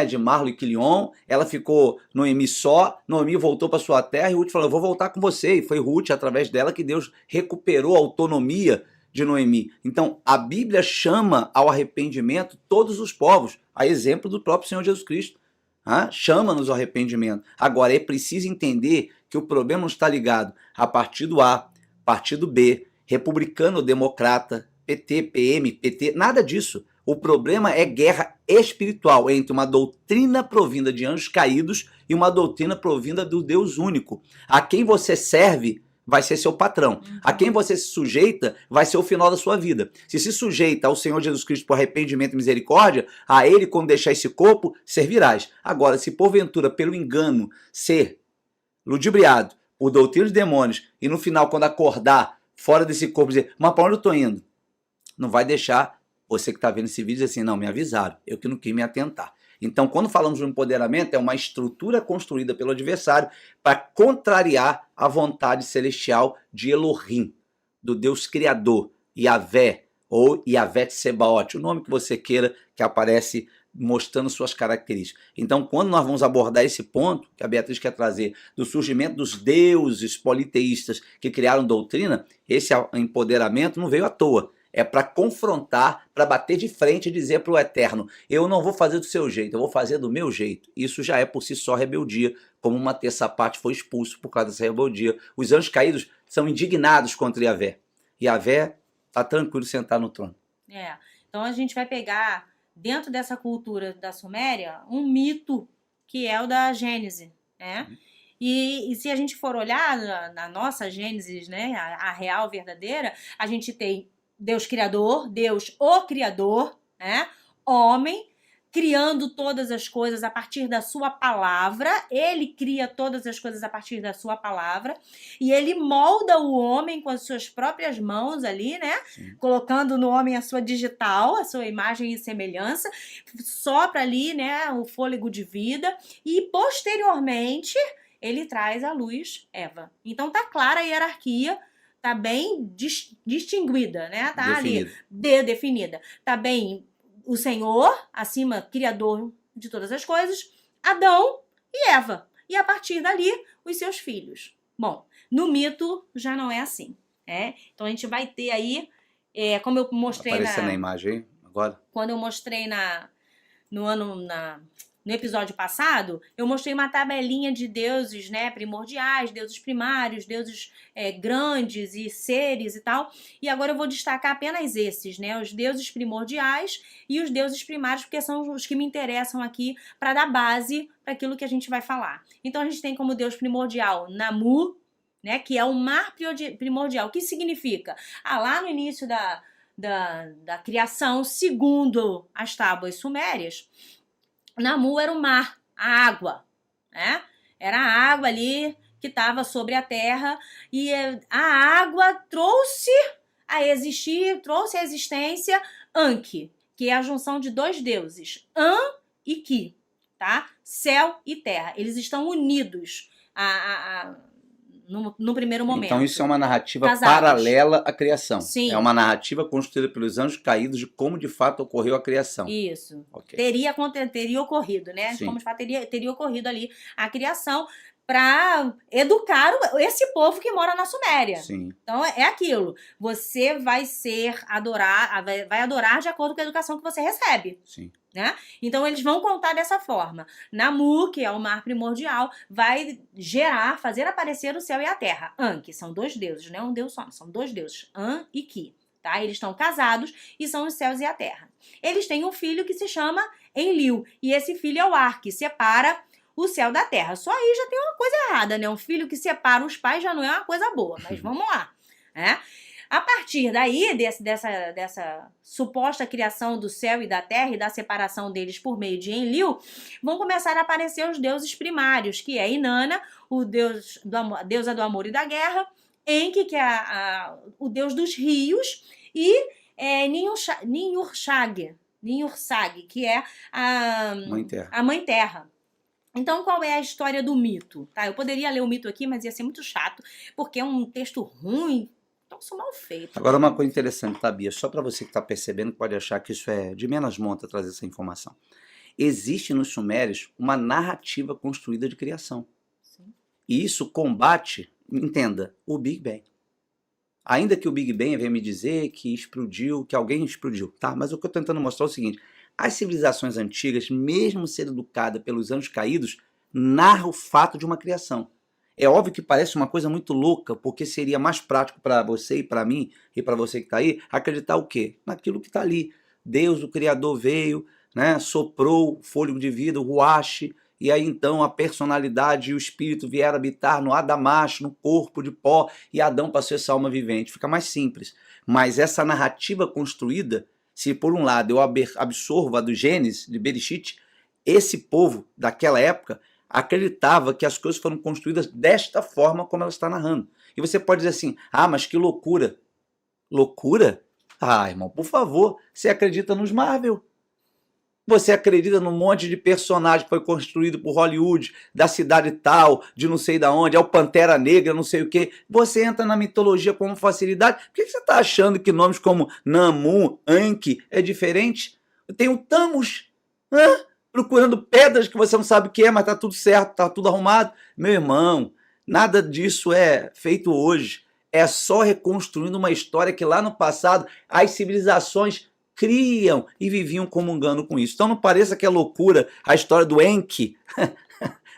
de Marlo e Quilion, ela ficou Noemi só, Noemi voltou para sua terra e Ruth falou, eu vou voltar com você, e foi Ruth, através dela, que Deus recuperou a autonomia de Noemi. Então, a Bíblia chama ao arrependimento todos os povos, a exemplo do próprio Senhor Jesus Cristo. Chama-nos ao arrependimento. Agora, é preciso entender que o problema não está ligado a partido A, partido B, republicano ou democrata, PT, PM, PT, nada disso. O problema é guerra espiritual entre uma doutrina provinda de anjos caídos e uma doutrina provinda do Deus único. A quem você serve vai ser seu patrão. A quem você se sujeita vai ser o final da sua vida. Se sujeita ao Senhor Jesus Cristo por arrependimento e misericórdia, a ele, quando deixar esse corpo, servirás. Agora, se porventura, pelo engano, ser ludibriado por doutrina de demônios e no final, quando acordar fora desse corpo, dizer, mas para onde eu estou indo? Não vai deixar você que está vendo esse vídeo dizer assim, não, me avisaram, eu que não quis me atentar. Então, quando falamos de um empoderamento, é uma estrutura construída pelo adversário para contrariar a vontade celestial de Elohim, do Deus Criador, Yahvé, ou Yahvé Tsebaot, o nome que você queira, que aparece mostrando suas características. Então, quando nós vamos abordar esse ponto, que a Beatriz quer trazer, do surgimento dos deuses politeístas que criaram doutrina, esse empoderamento não veio à toa. É para confrontar, para bater de frente e dizer para o Eterno, eu não vou fazer do seu jeito, eu vou fazer do meu jeito. Isso já é por si só rebeldia, como uma terça parte foi expulso por causa dessa rebeldia. Os anjos caídos são indignados contra Yahvé. Yahvé está tranquilo sentar no trono. Então a gente vai pegar, dentro dessa cultura da Suméria, um mito que é o da Gênese, né? E se a gente for olhar na nossa Gênesis, né, a real, verdadeira, a gente tem Deus Criador, Deus o Criador, né? Homem, criando todas as coisas a partir da sua palavra. Ele cria todas as coisas a partir da sua palavra. E ele molda o homem com as suas próprias mãos ali, né? Sim. Colocando no homem a sua digital, a sua imagem e semelhança. Sopra ali, né, o fôlego de vida. E, posteriormente, ele traz à luz Eva. Então, tá clara a hierarquia, tá bem distinguida, né? Tá definida. Ali, definida. Tá bem o Senhor, acima, Criador de todas as coisas, Adão e Eva. E a partir dali, os seus filhos. Bom, no mito já não é assim, né? Então a gente vai ter aí, como eu mostrei aparecendo na imagem agora. Quando eu mostrei no episódio passado, eu mostrei uma tabelinha de deuses, né, primordiais, deuses primários, deuses grandes e seres e tal. E agora eu vou destacar apenas esses, né, os deuses primordiais e os deuses primários, porque são os que me interessam aqui para dar base para aquilo que a gente vai falar. Então a gente tem como deus primordial Namu, né, que é o mar primordial. O que significa? Lá no início da criação, segundo as tábuas sumérias, Namu era o mar, a água, né? Era a água ali que estava sobre a terra e a água trouxe a existência Anki, que é a junção de dois deuses, An e Ki, tá? Céu e terra. Eles estão unidos no primeiro momento. Então isso é uma narrativa casados. Paralela à criação. Sim. É uma narrativa construída pelos anjos caídos de como de fato ocorreu a criação. Isso. Okay. Teria ocorrido, né? Sim. Como de fato teria ocorrido ali a criação para educar esse povo que mora na Suméria. Sim. Então é aquilo. Você vai adorar de acordo com a educação que você recebe. Sim. Né? Então eles vão contar dessa forma. Namu, que é o mar primordial, vai fazer aparecer o céu e a terra. Anki, são dois deuses, não é um deus só, são dois deuses, An e Ki. Tá? Eles estão casados e são os céus e a terra. Eles têm um filho que se chama Enlil, e esse filho é o ar, que separa o céu da terra. Só aí já tem uma coisa errada, né? Um filho que separa os pais já não é uma coisa boa, mas vamos lá, né? A partir daí, dessa suposta criação do céu e da terra e da separação deles por meio de Enlil, vão começar a aparecer os deuses primários, que é Inanna, a deusa do amor e da guerra, Enki, que é o deus dos rios, e Ninhursag, que é a Mãe Terra. Então, qual é a história do mito? Tá? Eu poderia ler o mito aqui, mas ia ser muito chato, porque é um texto ruim. Então, sou mal feito. Agora, uma coisa interessante, tá, Bia? Só para você que está percebendo, pode achar que isso é de menos monta trazer essa informação. Existe nos sumérios uma narrativa construída de criação. Sim. E isso combate, entenda, o Big Bang. Ainda que o Big Bang venha me dizer que explodiu, que alguém explodiu, tá? Mas o que eu estou tentando mostrar é o seguinte: as civilizações antigas, mesmo sendo educadas pelos anjos caídos, narram o fato de uma criação. É óbvio que parece uma coisa muito louca, porque seria mais prático para você e para mim, e para você que está aí, acreditar o quê? Naquilo que está ali. Deus, o Criador, veio, né, soprou o fôlego de vida, o ruache, e aí então a personalidade e o espírito vieram habitar no Adamash, no corpo de pó, e Adão passou essa alma vivente. Fica mais simples. Mas essa narrativa construída, se por um lado eu absorvo a do Gênesis, de Bereshit, esse povo daquela época acreditava que as coisas foram construídas desta forma como ela está narrando. E você pode dizer assim, mas que loucura. Loucura? Irmão, por favor, você acredita nos Marvel? Você acredita num monte de personagem que foi construído por Hollywood, da cidade tal, de não sei da onde, é o Pantera Negra, não sei o quê. Você entra na mitologia com facilidade. Por que você está achando que nomes como Namu, Anki é diferente? Tem o Thanos, procurando pedras que você não sabe o que é, mas tá tudo certo, tá tudo arrumado. Meu irmão, nada disso é feito hoje. É só reconstruindo uma história que lá no passado as civilizações criam e viviam comungando com isso. Então não pareça que é loucura a história do Enki.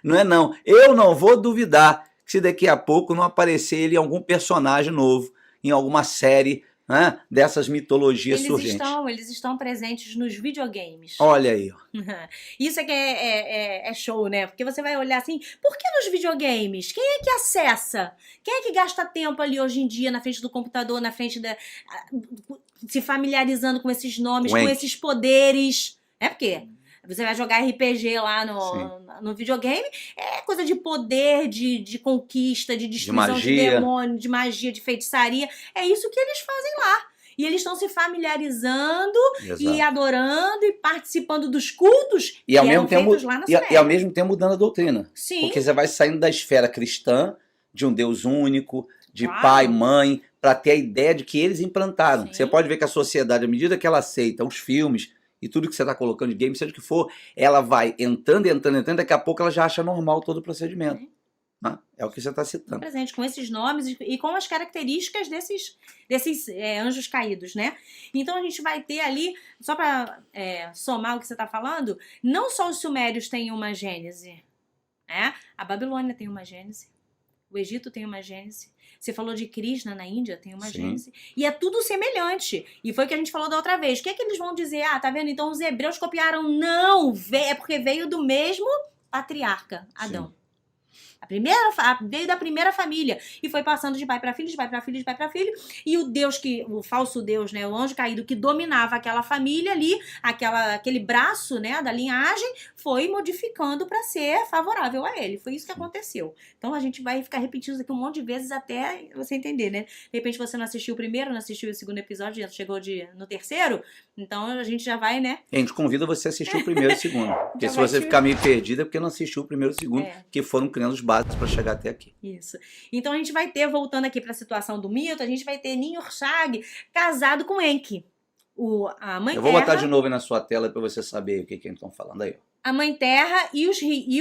Não é não. Eu não vou duvidar que se daqui a pouco não aparecer ele em algum personagem novo, em alguma série, né, dessas mitologias surgentes. Eles estão presentes nos videogames. Olha aí. Ó. Isso é que é show, né? Porque você vai olhar assim, por que nos videogames? Quem é que acessa? Quem é que gasta tempo ali hoje em dia na frente do computador, na frente se familiarizando com esses nomes, com esses poderes? É porque você vai jogar RPG lá no videogame, é coisa de poder, de conquista, de destruição de demônio, de magia, de feitiçaria. É isso que eles fazem lá. E eles estão se familiarizando e adorando e participando dos cultos e ao que mesmo eram tempo, feitos lá na Suméria. E ao mesmo tempo mudando a doutrina. Sim. Porque você vai saindo da esfera cristã, de um Deus único, de pai, mãe, para ter a ideia de que eles implantaram. Sim. Você pode ver que a sociedade, à medida que ela aceita os filmes e tudo que você está colocando de game, seja o que for, ela vai entrando, daqui a pouco ela já acha normal todo o procedimento. Sim. É o que você está citando. Presente com esses nomes e com as características desses anjos caídos, né? Então a gente vai ter ali, só para somar o que você está falando, não só os sumérios têm uma gênese, né? A Babilônia tem uma gênese, o Egito tem uma gênese. Você falou de Krishna na Índia, tem uma gênese. E é tudo semelhante. E foi o que a gente falou da outra vez. O que é que eles vão dizer? Tá vendo? Então os hebreus copiaram. Não! É porque veio do mesmo patriarca, Adão. Sim. Veio da primeira família e foi passando de pai para filho, de pai para filho, de pai para filho. E o falso Deus, né, o anjo caído que dominava aquela família ali, aquele braço, né, da linhagem, foi modificando para ser favorável a ele. Foi isso que aconteceu. Então a gente vai ficar repetindo isso aqui um monte de vezes até você entender, né? De repente você não assistiu o primeiro, não assistiu o segundo episódio, já chegou no terceiro, então a gente já vai, né? A gente convida você a assistir o primeiro e o segundo. Porque se você ficar meio perdida é porque não assistiu o primeiro e o segundo, que foram criando os básicos para chegar até aqui. Isso. Então a gente vai ter, voltando aqui para a situação do mito, a gente vai ter Ninhursag casado com Enki. A mãe Eu vou botar de novo aí na sua tela para você saber o que eles estão falando aí. A mãe terra e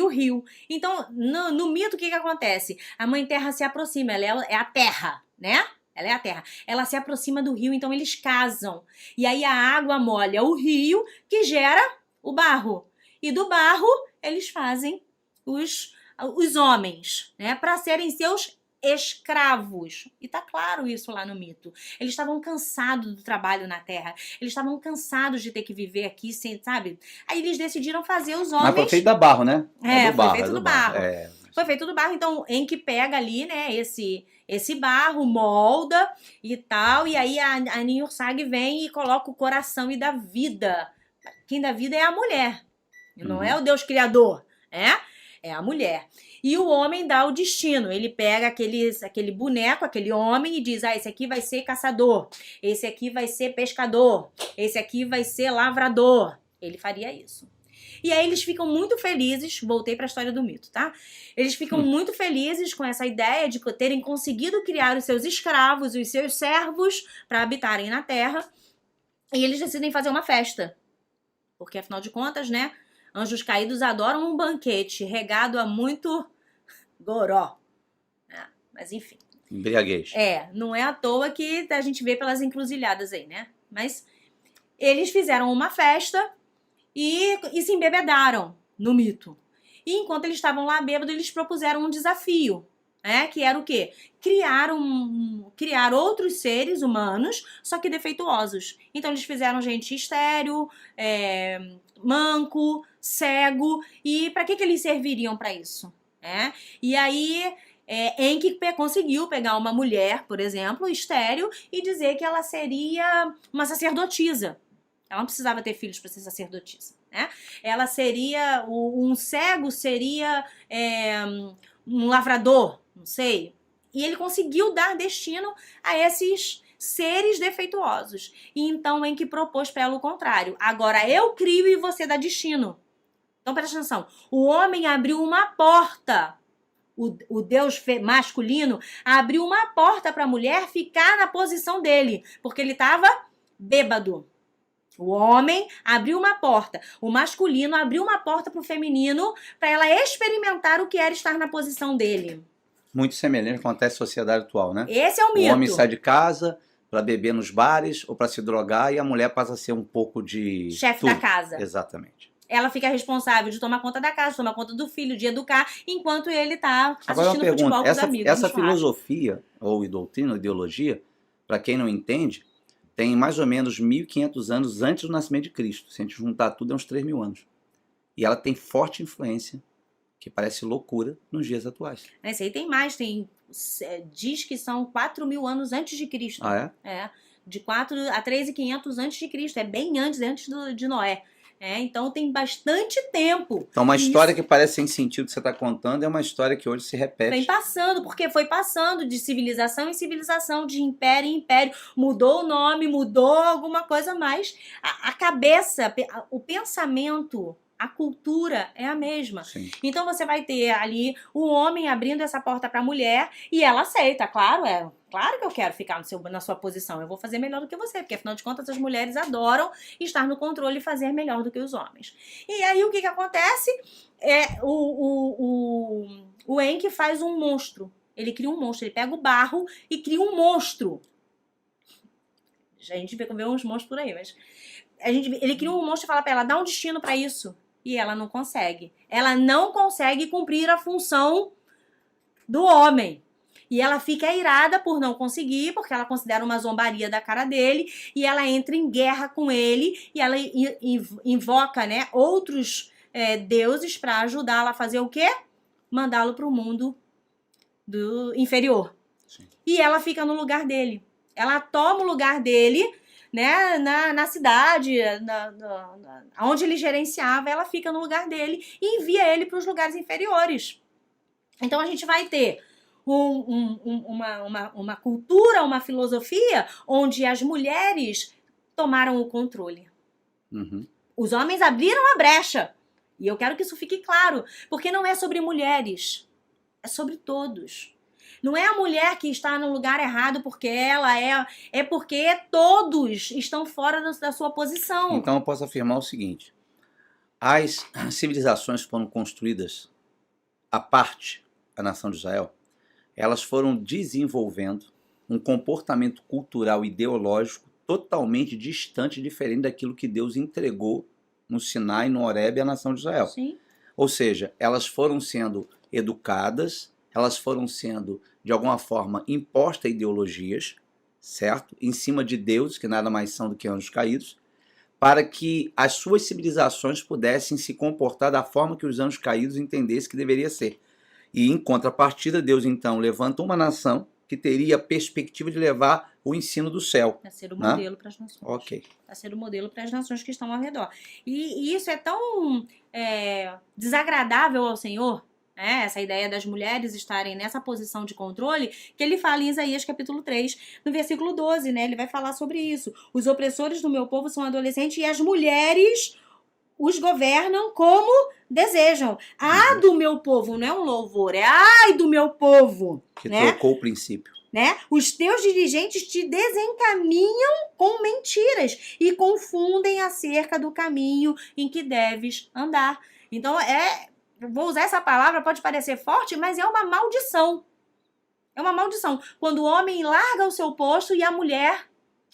o rio. Então, no mito, o que acontece? A mãe terra se aproxima, ela é a terra, né? Ela é a terra. Ela se aproxima do rio, então eles casam. E aí a água molha o rio, que gera o barro. E do barro, eles fazem os homens, né? Para serem seus escravos. E tá claro isso lá no mito. Eles estavam cansados do trabalho na terra. Eles estavam cansados de ter que viver aqui, sem, sabe? Aí eles decidiram fazer os homens... Mas foi feito da barro, né? Foi feito do barro. Foi feito do barro. Então, Enki pega ali, né, esse barro, molda e tal. E aí a Ninhursag vem e coloca o coração e dá vida. Quem dá vida é a mulher. Não é o Deus Criador, é a mulher. E o homem dá o destino. Ele pega aquele boneco, aquele homem e diz, esse aqui vai ser caçador, esse aqui vai ser pescador, esse aqui vai ser lavrador. Ele faria isso. E aí eles ficam muito felizes, voltei para a história do mito, tá? Eles ficam muito felizes com essa ideia de terem conseguido criar os seus escravos e os seus servos para habitarem na terra. E eles decidem fazer uma festa. Porque, afinal de contas, né? Anjos caídos adoram um banquete regado a muito goró. Mas, enfim. Embriaguez. Não é à toa que a gente vê pelas encruzilhadas aí, né? Mas eles fizeram uma festa e se embebedaram no mito. E enquanto eles estavam lá bêbados, eles propuseram um desafio. Que era o quê? Criar outros seres humanos, só que defeituosos. Então eles fizeram gente estéril, manco, cego, e para que eles serviriam para isso? E aí Enki conseguiu pegar uma mulher, por exemplo, estéril, e dizer que ela seria uma sacerdotisa. Ela não precisava ter filhos para ser sacerdotisa, né? Ela seria, um cego seria um lavrador, não sei. E ele conseguiu dar destino a esses seres defeituosos. E então Enki propôs para ela o contrário. Agora eu crio e você dá destino. Então presta atenção. O homem abriu uma porta. O Deus masculino abriu uma porta para a mulher ficar na posição dele, porque ele estava bêbado. O homem abriu uma porta, o masculino abriu uma porta para o feminino, para ela experimentar o que era estar na posição dele. Muito semelhante acontece na sociedade atual, né? Esse é o mito. O homem sai de casa para beber nos bares ou para se drogar e a mulher passa a ser um pouco de chefe da casa. Exatamente. Ela fica responsável de tomar conta da casa, de tomar conta do filho, de educar, enquanto ele está assistindo futebol com os amigos. Essa filosofia, ou doutrina, ou ideologia, para quem não entende, tem mais ou menos 1.500 anos antes do nascimento de Cristo. Se a gente juntar tudo, é uns 3.000 anos. E ela tem forte influência, que parece loucura, nos dias atuais. Esse aí tem mais, diz que são 4.000 anos antes de Cristo. Ah, é? É, de 4 a 3.500 antes de Cristo, é bem antes de Noé. Então tem bastante tempo. Então uma história que parece sem sentido que você está contando é uma história que hoje se repete. Vem passando, porque foi passando de civilização em civilização, de império em império. Mudou o nome, mudou alguma coisa mais. A cabeça, o pensamento, a cultura é a mesma. Sim. Então você vai ter ali o homem abrindo essa porta para a mulher e ela aceita, claro, claro que eu quero ficar na sua posição, eu vou fazer melhor do que você, porque afinal de contas as mulheres adoram estar no controle e fazer melhor do que os homens. E aí o que acontece? O Enki faz um monstro, ele cria um monstro, ele pega o barro e cria um monstro. A gente vê uns monstros por aí, mas ele cria um monstro e fala para ela, dá um destino para isso. E ela não consegue. Ela não consegue cumprir a função do homem. E ela fica irada por não conseguir, porque ela considera uma zombaria da cara dele, e ela entra em guerra com ele, e ela invoca, né, outros deuses para ajudá-la a fazer o quê? Mandá-lo para o mundo do inferior. Sim. E ela fica no lugar dele. Ela toma o lugar dele, né, na cidade, onde ele gerenciava, ela fica no lugar dele e envia ele para os lugares inferiores. Então a gente vai ter uma cultura, uma filosofia onde as mulheres tomaram o controle. Uhum. Os homens abriram a brecha. E eu quero que isso fique claro, porque não é sobre mulheres, é sobre todos. Não é a mulher que está no lugar errado porque ela é porque todos estão fora da sua posição. Então eu posso afirmar o seguinte: as civilizações que foram construídas à parte da nação de Israel, elas foram desenvolvendo um comportamento cultural e ideológico totalmente distante, diferente daquilo que Deus entregou no Sinai, no Horebe, à nação de Israel. Sim. Ou seja, elas foram sendo educadas, elas foram sendo, de alguma forma, impostas ideologias, certo? Em cima de deuses, que nada mais são do que anjos caídos, para que as suas civilizações pudessem se comportar da forma que os anjos caídos entendessem que deveria ser. E, em contrapartida, Deus, então, levanta uma nação que teria a perspectiva de levar o ensino do céu. Para ser o modelo para as nações. Ok. Para ser o modelo para as nações que estão ao redor. E isso é tão desagradável ao Senhor, essa ideia das mulheres estarem nessa posição de controle, que ele fala em Isaías capítulo 3, no versículo 12, né? Ele vai falar sobre isso. Os opressores do meu povo são adolescentes e as mulheres os governam como desejam. Ah, do meu povo, não é um louvor, é ai do meu povo. Que né? trocou o princípio. Né? Os teus dirigentes te desencaminham com mentiras e confundem acerca do caminho em que deves andar. Então, vou usar essa palavra, pode parecer forte, mas é uma maldição. É uma maldição. Quando o homem larga o seu posto e a mulher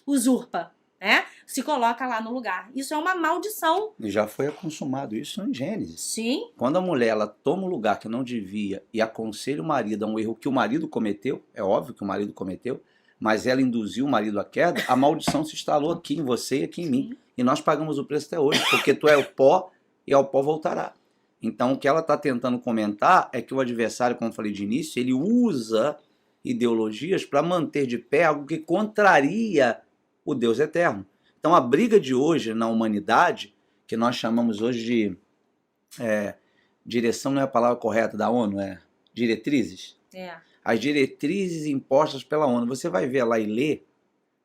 usurpa, né? Se coloca lá no lugar. Isso é uma maldição. E já foi consumado isso em Gênesis. Sim. Quando a mulher ela toma um lugar que não devia e aconselha o marido a um erro que o marido cometeu, é óbvio que o marido cometeu, mas ela induziu o marido à queda, a maldição se instalou aqui em você e aqui em mim. E nós pagamos o preço até hoje, porque tu é o pó e ao pó voltará. Então, o que ela está tentando comentar é que o adversário, como eu falei de início, ele usa ideologias para manter de pé algo que contraria o Deus eterno. Então, a briga de hoje na humanidade, que nós chamamos hoje de direção, não é a palavra correta da ONU, é diretrizes. As diretrizes impostas pela ONU. Você vai ver lá e ler,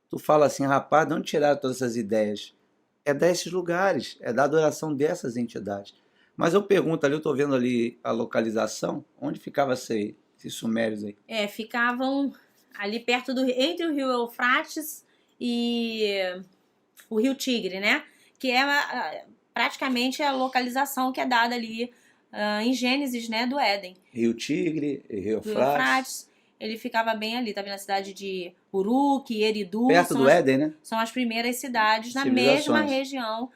tu fala assim, rapaz, de onde tiraram todas essas ideias? É desses lugares, é da adoração dessas entidades. Mas eu pergunto ali, eu estou vendo ali a localização, onde ficava esses sumérios aí? Ficavam ali perto entre o rio Eufrates e o rio Tigre, né? Que é praticamente a localização que é dada ali em Gênesis, né, do Éden. Rio Tigre, Rio Eufrates. Ele ficava bem ali, tá vendo a cidade de Uruk, Eridu. Perto do Éden, né? São as primeiras cidades na mesma região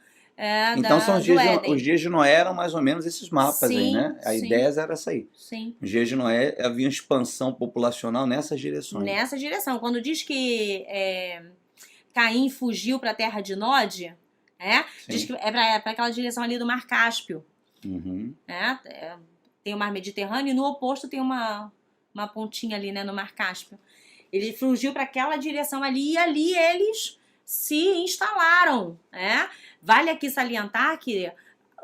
então são os dias de Noé eram mais ou menos esses mapas aí, né? A ideia era essa aí. Sim. Os dias de Noé havia uma expansão populacional nessas direções. Nessa direção. Quando diz que Caim fugiu para a terra de Nod, diz que é para aquela direção ali do Mar Cáspio. Uhum. Tem o Mar Mediterrâneo e no oposto tem uma pontinha ali, né, no Mar Cáspio. Ele fugiu para aquela direção ali e ali eles se instalaram, né? Vale aqui salientar que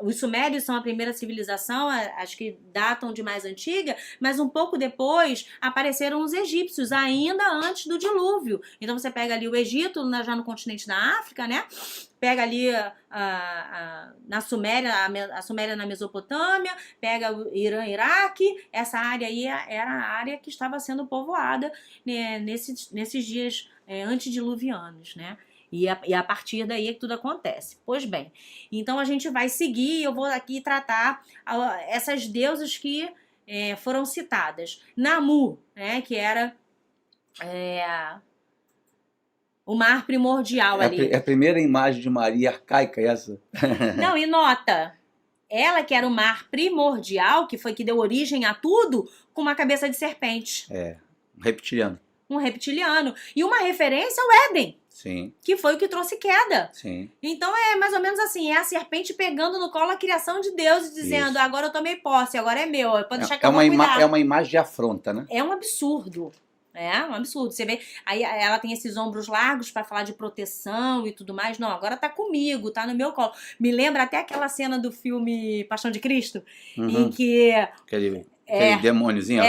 os sumérios são a primeira civilização, acho que datam de mais antiga, mas um pouco depois apareceram os egípcios, ainda antes do dilúvio. Então você pega ali o Egito, já no continente da África, né? Pega ali na Suméria, a Suméria na Mesopotâmia, pega o Irã, Iraque, essa área aí era a área que estava sendo povoada, né, nesses dias antediluvianos, né? E a partir daí é que tudo acontece. Pois bem, então a gente vai seguir, eu vou aqui tratar essas deusas que foram citadas. Namu, né, que era o mar primordial ali. É a primeira imagem de Maria arcaica essa? Não, e nota, ela que era o mar primordial, que foi que deu origem a tudo, com uma cabeça de serpente. Um reptiliano. Um reptiliano. E uma referência ao Éden. Sim. Que foi o que trouxe queda. Sim. Então é mais ou menos assim, é a serpente pegando no colo a criação de Deus e dizendo, isso, agora eu tomei posse, agora é meu, pode deixar que eu vou cuidar. É uma imagem de afronta, né? É um absurdo. É um absurdo. Você vê, aí ela tem esses ombros largos para falar de proteção e tudo mais. Não, agora tá comigo, tá no meu colo. Me lembra até aquela cena do filme Paixão de Cristo, em que... Aquele demôniozinho.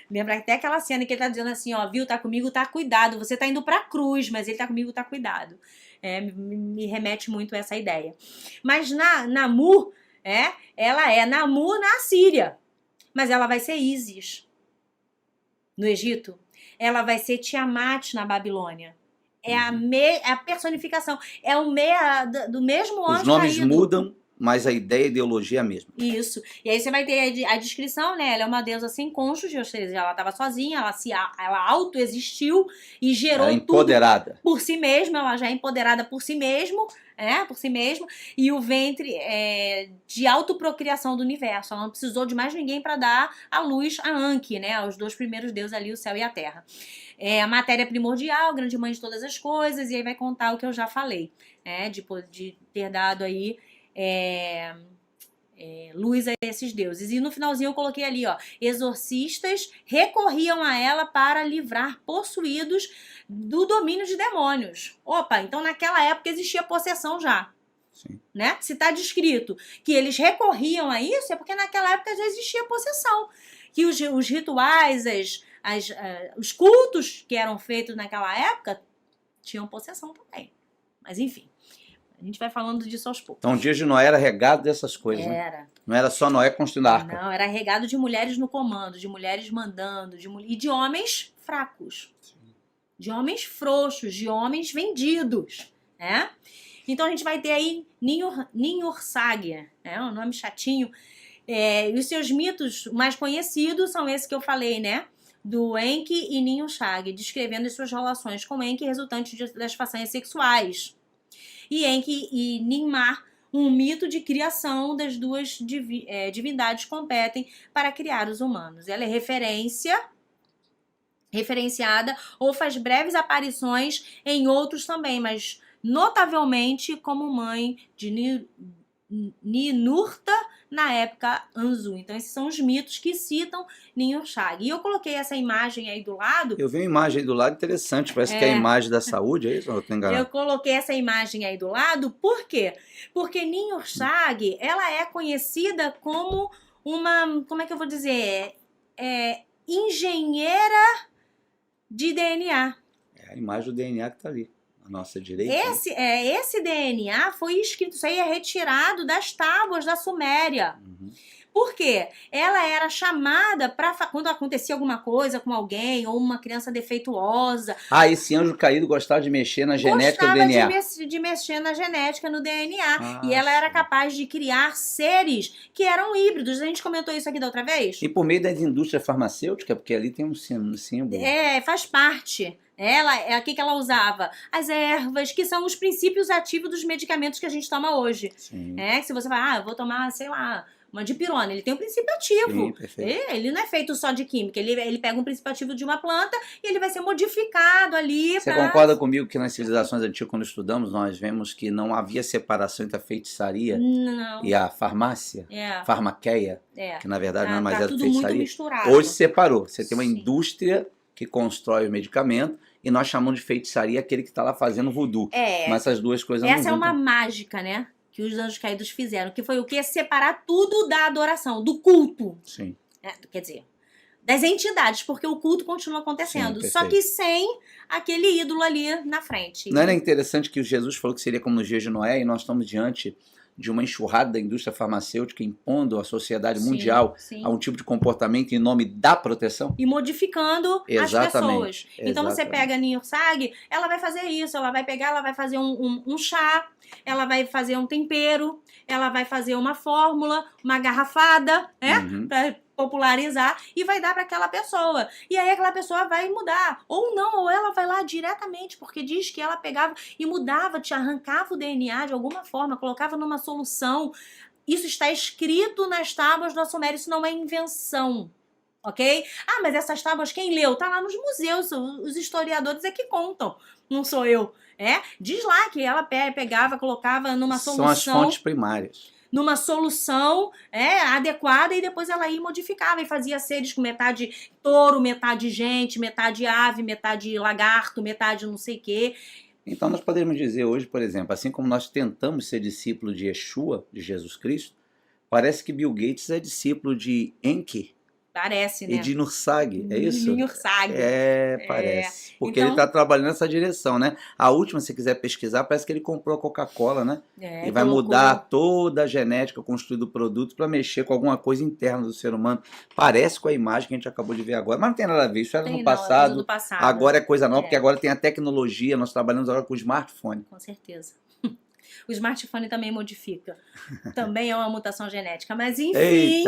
Lembra até aquela cena que ele tá dizendo assim, ó, viu, tá comigo, tá cuidado. Você tá indo pra cruz, mas ele tá comigo, tá cuidado. Me remete muito a essa ideia. Mas Namu, ela é Namu na Síria. Mas ela vai ser Ísis no Egito. Ela vai ser Tiamat na Babilônia. É a personificação. É do mesmo anjo. Os nomes caído. mudam, mas a ideia e a ideologia é a mesma. Isso. E aí você vai ter a descrição, né? Ela é uma deusa sem cônjuge, ou seja, ela estava sozinha, ela autoexistiu e gerou ela é empoderada. Tudo por si mesma, ela já é empoderada por si mesmo, por si mesma, e o ventre de autoprocriação do universo. Ela não precisou de mais ninguém para dar a luz a Anki, né? Os dois primeiros deuses ali, o céu e a terra. A matéria primordial, grande mãe de todas as coisas, e aí vai contar o que eu já falei, de ter dado aí luz a esses deuses. E no finalzinho eu coloquei ali, ó, exorcistas recorriam a ela para livrar possuídos do domínio de demônios. Opa, então naquela época existia possessão já. Sim. Né? Se está descrito que eles recorriam a isso, é porque naquela época já existia possessão. Que os rituais, os cultos que eram feitos naquela época tinham possessão também. Mas enfim. A gente vai falando disso aos poucos. Então o dia de Noé era regado dessas coisas, Era. Né? Não era só Noé construindo a arca. Não, era regado de mulheres no comando, de mulheres mandando, e de homens fracos. Sim. De homens frouxos, de homens vendidos, né? Então a gente vai ter aí Ninhursag, um nome chatinho. E os seus mitos mais conhecidos são esses que eu falei, né? Do Enki e Ninhursag, descrevendo as suas relações com Enki resultantes das façanhas sexuais. E Enki e Ninmar, um mito de criação das duas divindades competem para criar os humanos. Ela é referenciada ou faz breves aparições em outros também, mas notavelmente como mãe de Ninurta, na época Anzu. Então esses são os mitos que citam Ninhursag. E eu coloquei essa imagem aí do lado. Eu vi uma imagem aí do lado interessante, parece que é a imagem da saúde, é isso? Ou eu tô enganado? Eu coloquei essa imagem aí do lado, por quê? Porque Ninhursag, ela é conhecida como uma, como é que eu vou dizer? Engenheira de DNA. É a imagem do DNA que tá ali, à nossa direita. Esse DNA foi escrito, isso aí é retirado das tábuas da Suméria. Por quê? Ela era chamada para quando acontecia alguma coisa com alguém ou uma criança defeituosa. Esse anjo caído gostava de mexer na genética do DNA. Gostava de mexer na genética, no DNA. E ela era capaz de criar seres que eram híbridos. A gente comentou isso aqui da outra vez? E por meio da indústria farmacêutica, porque ali tem um símbolo. Faz parte. O que ela usava? As ervas, que são os princípios ativos dos medicamentos que a gente toma hoje. Sim. Se você fala, eu vou tomar, sei lá, uma dipirona, ele tem um princípio ativo. Sim, perfeito. Ele não é feito só de química, ele pega um princípio ativo de uma planta e ele vai ser modificado ali. Você concorda comigo que nas civilizações antigas, quando estudamos, nós vemos que não havia separação entre a feitiçaria e a farmácia, farmaqueia, que na verdade não é mais tudo feitiçaria. Muito misturado. Hoje separou. Você tem uma indústria que constrói o medicamento e nós chamamos de feitiçaria aquele que está lá fazendo voodoo. Mas essas duas coisas não Essa é uma mágica, né? Que os anjos caídos fizeram, que foi o quê? Separar tudo da adoração, do culto. Sim. Quer dizer, das entidades, porque o culto continua acontecendo. Sim, só que sem aquele ídolo ali na frente. Não era interessante que Jesus falou que seria como nos dias de Noé e nós estamos diante de uma enxurrada da indústria farmacêutica impondo à sociedade mundial a um tipo de comportamento em nome da proteção? E modificando as pessoas. Então você pega a Ninhursag, ela vai fazer isso, ela vai fazer um chá, ela vai fazer um tempero, ela vai fazer uma fórmula, uma garrafada, pra popularizar e vai dar para aquela pessoa. E aí aquela pessoa vai mudar. Ou não, ou ela vai lá diretamente, porque diz que ela pegava e mudava, te arrancava o DNA de alguma forma, colocava numa solução. Isso está escrito nas tábuas da Suméria, isso não é invenção. Ok? Mas essas tábuas quem leu? Tá lá nos museus, os historiadores é que contam, não sou eu. Diz lá que ela pegava, colocava numa solução. São as fontes primárias. Numa solução adequada e depois ela ia e modificava e fazia seres com metade touro, metade gente, metade ave, metade lagarto, metade não sei o quê. Então nós podemos dizer hoje, por exemplo, assim como nós tentamos ser discípulo de Yeshua, de Jesus Cristo, parece que Bill Gates é discípulo de Enki. Parece, né? E de Ninhursag, é isso? Ninhursag. Parece. Porque então, ele está trabalhando nessa direção, né? A última, se quiser pesquisar, parece que ele comprou a Coca-Cola, né? E vai mudar toda a genética construída do produto para mexer com alguma coisa interna do ser humano. Parece com a imagem que a gente acabou de ver agora. Mas não tem nada a ver, isso era no passado. Do passado. Agora é coisa nova, porque agora tem a tecnologia, nós trabalhamos agora com o smartphone. Com certeza. O smartphone também modifica. Também é uma mutação genética. Mas, enfim,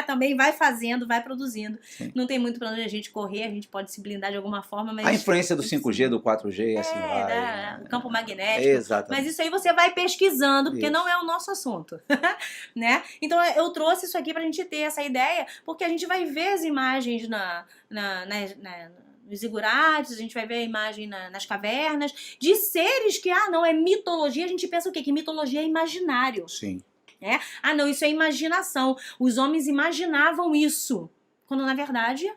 também vai fazendo, vai produzindo. Sim. Não tem muito para onde a gente correr, a gente pode se blindar de alguma forma. Mas a influência do 5G, do 4G, assim vai. Campo magnético. Exatamente. Mas isso aí você vai pesquisando, porque não é o nosso assunto. Né? Então, eu trouxe isso aqui para a gente ter essa ideia, porque a gente vai ver as imagens nos zigurates, a gente vai ver a imagem nas cavernas, de seres que, não, é mitologia, a gente pensa o quê? Que mitologia é imaginário. Sim. Não, isso é imaginação. Os homens imaginavam isso, quando na verdade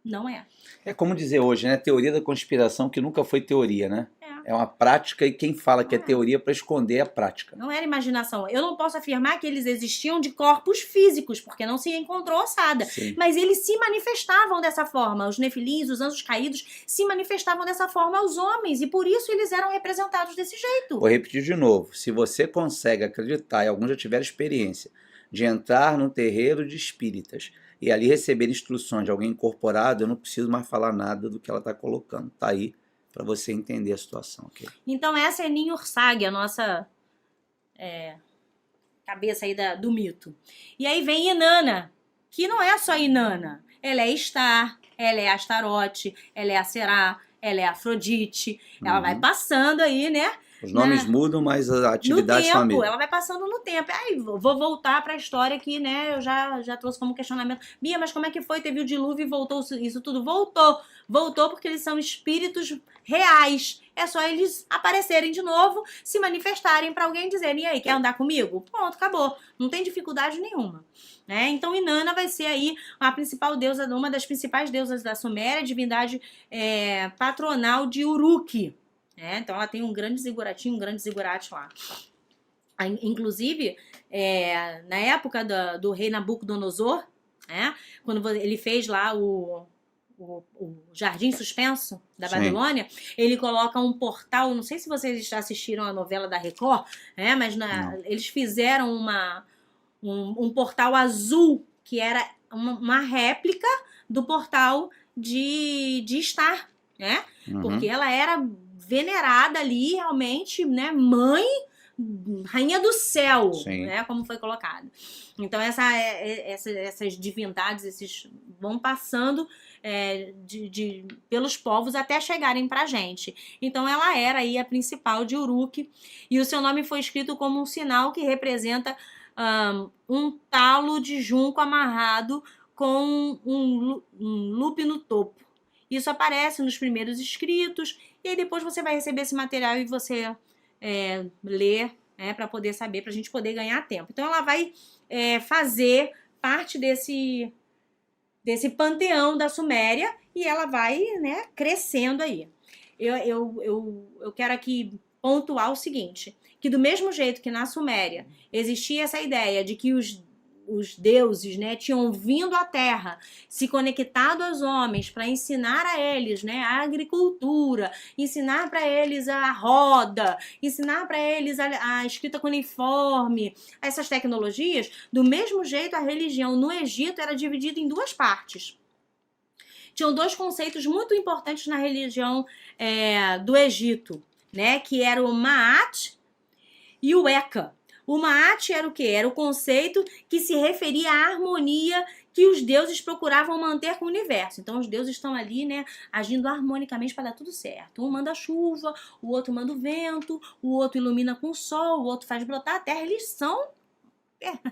não é. É como dizer hoje, né? Teoria da conspiração que nunca foi teoria, né? É uma prática e quem fala que é teoria para esconder a prática. Não era imaginação. Eu não posso afirmar que eles existiam de corpos físicos, porque não se encontrou ossada. Sim. Mas eles se manifestavam dessa forma. Os nefilins, os anjos caídos, se manifestavam dessa forma aos homens. E por isso eles eram representados desse jeito. Vou repetir de novo. Se você consegue acreditar, e alguns já tiveram experiência, de entrar num terreiro de espíritas e ali receber instruções de alguém incorporado, eu não preciso mais falar nada do que ela está colocando. Tá aí para você entender a situação. Okay? Então essa é Ninhursag, a nossa cabeça aí do mito. E aí vem Inanna, que não é só Inanna. Ela é Star, ela é Astarote, ela é Aserá, ela é Afrodite. Ela vai passando aí, né? Os nomes mudam, mas as no atividades são a tempo, mesma. ela vai passando no tempo. Aí vou voltar para a história que, né, eu já trouxe como questionamento. Bia, mas como é que foi? Teve o dilúvio e voltou isso tudo? Voltou porque eles são espíritos reais. É só eles aparecerem de novo, se manifestarem para alguém dizerem, e aí, quer andar comigo? Pronto, acabou. Não tem dificuldade nenhuma. Né? Então, Inanna vai ser aí a principal deusa, uma das principais deusas da Suméria, divindade patronal de Uruk. Então ela tem um grande ziguratinho, um grande zigurate lá. Inclusive, na época do rei Nabucodonosor, quando ele fez lá o Jardim Suspenso da Babilônia, ele coloca um portal, não sei se vocês já assistiram a novela da Record, mas eles fizeram um portal azul, que era uma réplica do portal de Star, né? Porque ela era venerada ali, realmente, né? Mãe, rainha do céu, né? Como foi colocado. Então, essas divindades, esses vão passando pelos povos até chegarem pra gente. Então, ela era aí a principal de Uruk, e o seu nome foi escrito como um sinal que representa um talo de junco amarrado com um lupe no topo. Isso aparece nos primeiros escritos, e aí depois você vai receber esse material e você ler, para poder saber, para a gente poder ganhar tempo. Então ela vai fazer parte desse panteão da Suméria, e ela vai, né, crescendo aí. Eu quero aqui pontuar o seguinte, que do mesmo jeito que na Suméria existia essa ideia de que os deuses, né, tinham vindo à Terra, se conectado aos homens para ensinar a eles, né, a agricultura, ensinar para eles a roda, ensinar para eles a escrita cuneiforme, essas tecnologias. Do mesmo jeito, a religião no Egito era dividida em duas partes. Tinham dois conceitos muito importantes na religião do Egito, né, que era o Ma'at e o Eka. O Ma'at era o quê? Era o conceito que se referia à harmonia que os deuses procuravam manter com o universo. Então, os deuses estão ali, né, agindo harmonicamente para dar tudo certo. Um manda a chuva, o outro manda o vento, o outro ilumina com o sol, o outro faz brotar a terra. Eles são,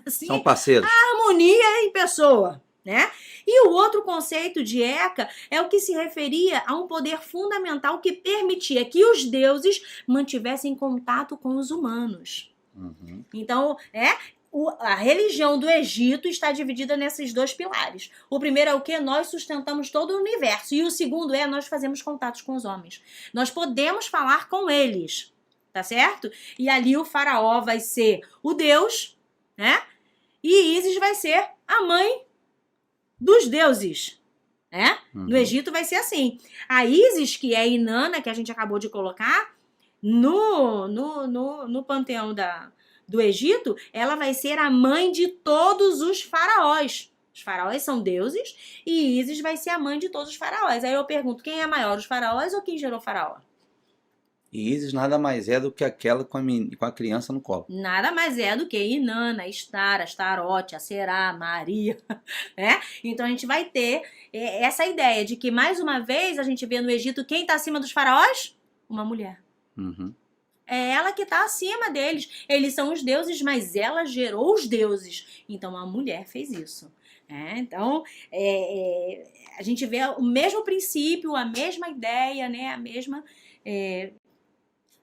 assim, são parceiros. A harmonia em pessoa, né? E o outro conceito de Eka é o que se referia a um poder fundamental que permitia que os deuses mantivessem contato com os humanos. Então, a religião do Egito está dividida nesses dois pilares. O primeiro é o que? Nós sustentamos todo o universo. E o segundo nós fazemos contatos com os homens. Nós podemos falar com eles, tá certo? E ali o faraó vai ser o deus, né? E Ísis vai ser a mãe dos deuses, né? No Egito vai ser assim. A Ísis, que é Inanna, que a gente acabou de colocar, no panteão do Egito, ela vai ser a mãe de todos os faraós. Os faraós são deuses e Ísis vai ser a mãe de todos os faraós. Aí eu pergunto, quem é maior, os faraós ou quem gerou faraó? E Ísis nada mais é do que aquela com a criança no colo. Nada mais é do que Inanna, Estara, Astarote, Aserá, Maria, né? Então a gente vai ter essa ideia de que, mais uma vez, a gente vê no Egito quem está acima dos faraós? Uma mulher. É ela que está acima deles. Eles são os deuses, mas ela gerou os deuses. Então a mulher fez isso. Então a gente vê o mesmo princípio, a mesma ideia, né? A mesma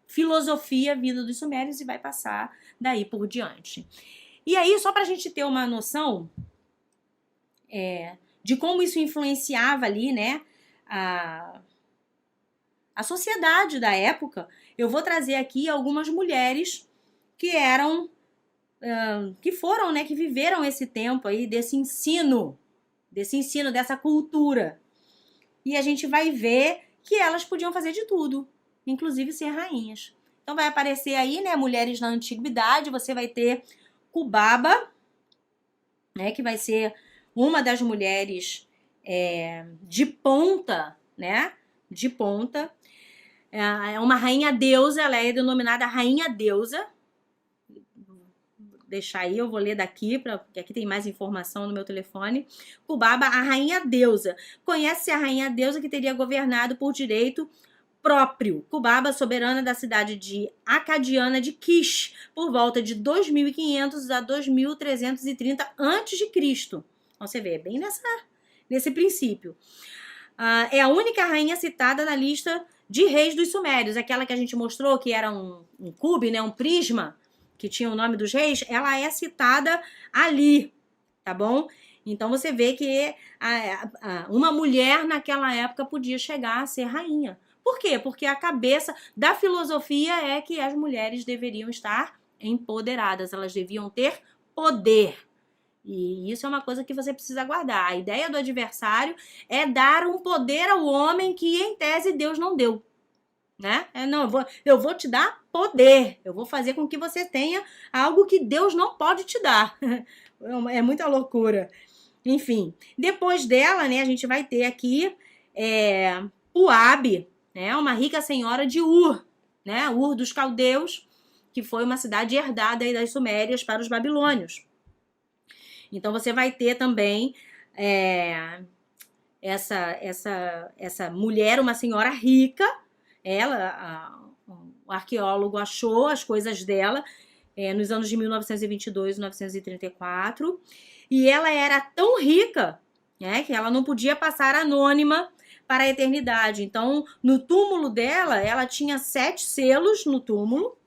filosofia vinda dos sumérios, e vai passar daí por diante. E aí, só para a gente ter uma noção de como isso influenciava ali, né, a sociedade da época, eu vou trazer aqui algumas mulheres que foram, né, que viveram esse tempo aí desse ensino, dessa cultura. E a gente vai ver que elas podiam fazer de tudo, inclusive ser rainhas. Então vai aparecer aí, né, mulheres na antiguidade. Você vai ter Cubaba, né, que vai ser uma das mulheres de ponta, né, de ponta. É uma rainha deusa, ela é denominada rainha deusa. Vou deixar aí, eu vou ler daqui, porque aqui tem mais informação no meu telefone. Cubaba, a rainha deusa. Conhece-se a rainha deusa que teria governado por direito próprio. Cubaba, soberana da cidade de acadiana de Kish, por volta de 2500 a 2330 a.C. Então, você vê, é bem nesse princípio. É a única rainha citada na lista de reis dos sumérios. Aquela que a gente mostrou, que era um cube, né, um prisma, que tinha o nome dos reis, ela é citada ali, tá bom? Então, você vê que uma mulher naquela época podia chegar a ser rainha. Por quê? Porque a cabeça da filosofia é que as mulheres deveriam estar empoderadas, elas deviam ter poder. E isso é uma coisa que você precisa guardar. A ideia do adversário é dar um poder ao homem que, em tese, Deus não deu. Né? Eu vou te dar poder. Eu vou fazer com que você tenha algo que Deus não pode te dar. É muita loucura. Enfim, depois dela, né, a gente vai ter aqui Puabe, né, uma rica senhora de Ur, né, Ur dos caldeus, que foi uma cidade herdada aí das Sumérias para os babilônios. Então, você vai ter também essa mulher, uma senhora rica. O arqueólogo achou as coisas dela nos anos de 1922 e 1934. E ela era tão rica, né, que ela não podia passar anônima para a eternidade. Então, no túmulo dela, ela tinha 7 selos no túmulo.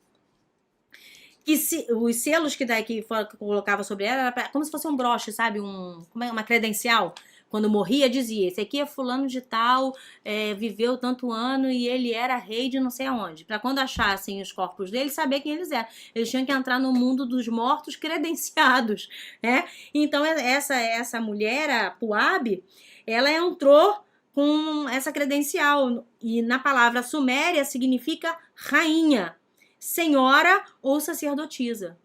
Os selos que colocava sobre ela era como se fosse um broche, sabe? Uma credencial. Quando morria, dizia, esse aqui é fulano de tal, viveu tanto ano e ele era rei de não sei aonde. Para quando achassem os corpos dele, saber quem eles eram. Eles tinham que entrar no mundo dos mortos credenciados, né? Então, essa mulher, a Puabe, ela entrou com essa credencial. E na palavra suméria significa rainha, senhora ou sacerdotisa.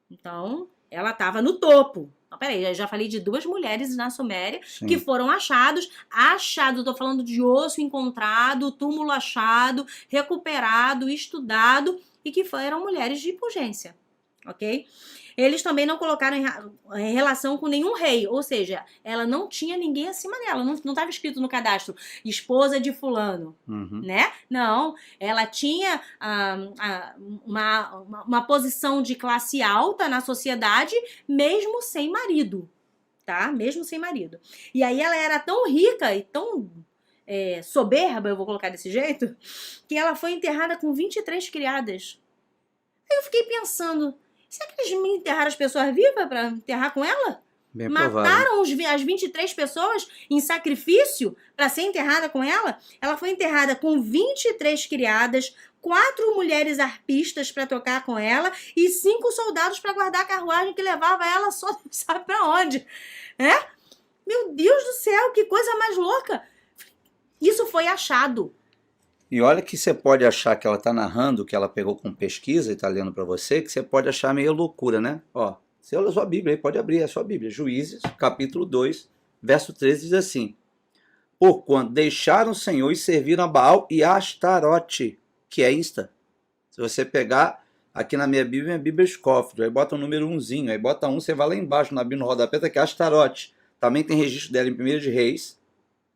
Então, ela estava no topo. Então, peraí, eu já falei de 2 mulheres na Suméria. Sim. Que foram achados, tô falando de osso encontrado, túmulo achado, recuperado, estudado, e que foram mulheres de pungência, ok? Eles também não colocaram em relação com nenhum rei, ou seja, ela não tinha ninguém acima dela, não estava escrito no cadastro, esposa de fulano, né? Não, ela tinha uma posição de classe alta na sociedade, mesmo sem marido, tá? Mesmo sem marido. E aí ela era tão rica e tão soberba, eu vou colocar desse jeito, que ela foi enterrada com 23 criadas. Aí eu fiquei pensando, será que eles enterraram as pessoas vivas para enterrar com ela? Bem Mataram as 23 pessoas em sacrifício para ser enterrada com ela? Ela foi enterrada com 23 criadas, 4 mulheres arpistas para tocar com ela e 5 soldados para guardar a carruagem que levava ela só não sabe para onde. Meu Deus do céu, que coisa mais louca! Isso foi achado. E olha que você pode achar que ela está narrando, que ela pegou com pesquisa e está lendo para você, que você pode achar meio loucura, né? Ó, você olha a sua Bíblia aí, pode abrir a sua Bíblia. Juízes, capítulo 2, verso 13, diz assim: porquanto deixaram o Senhor e serviram a Baal e a Astarote, que é Insta. Se você pegar aqui na minha Bíblia Scofield, aí bota um número 1zinho, aí bota 1, você vai lá embaixo na Bíblia no rodapé, tá aqui, Astarote. Também tem registro dela em 1 de Reis,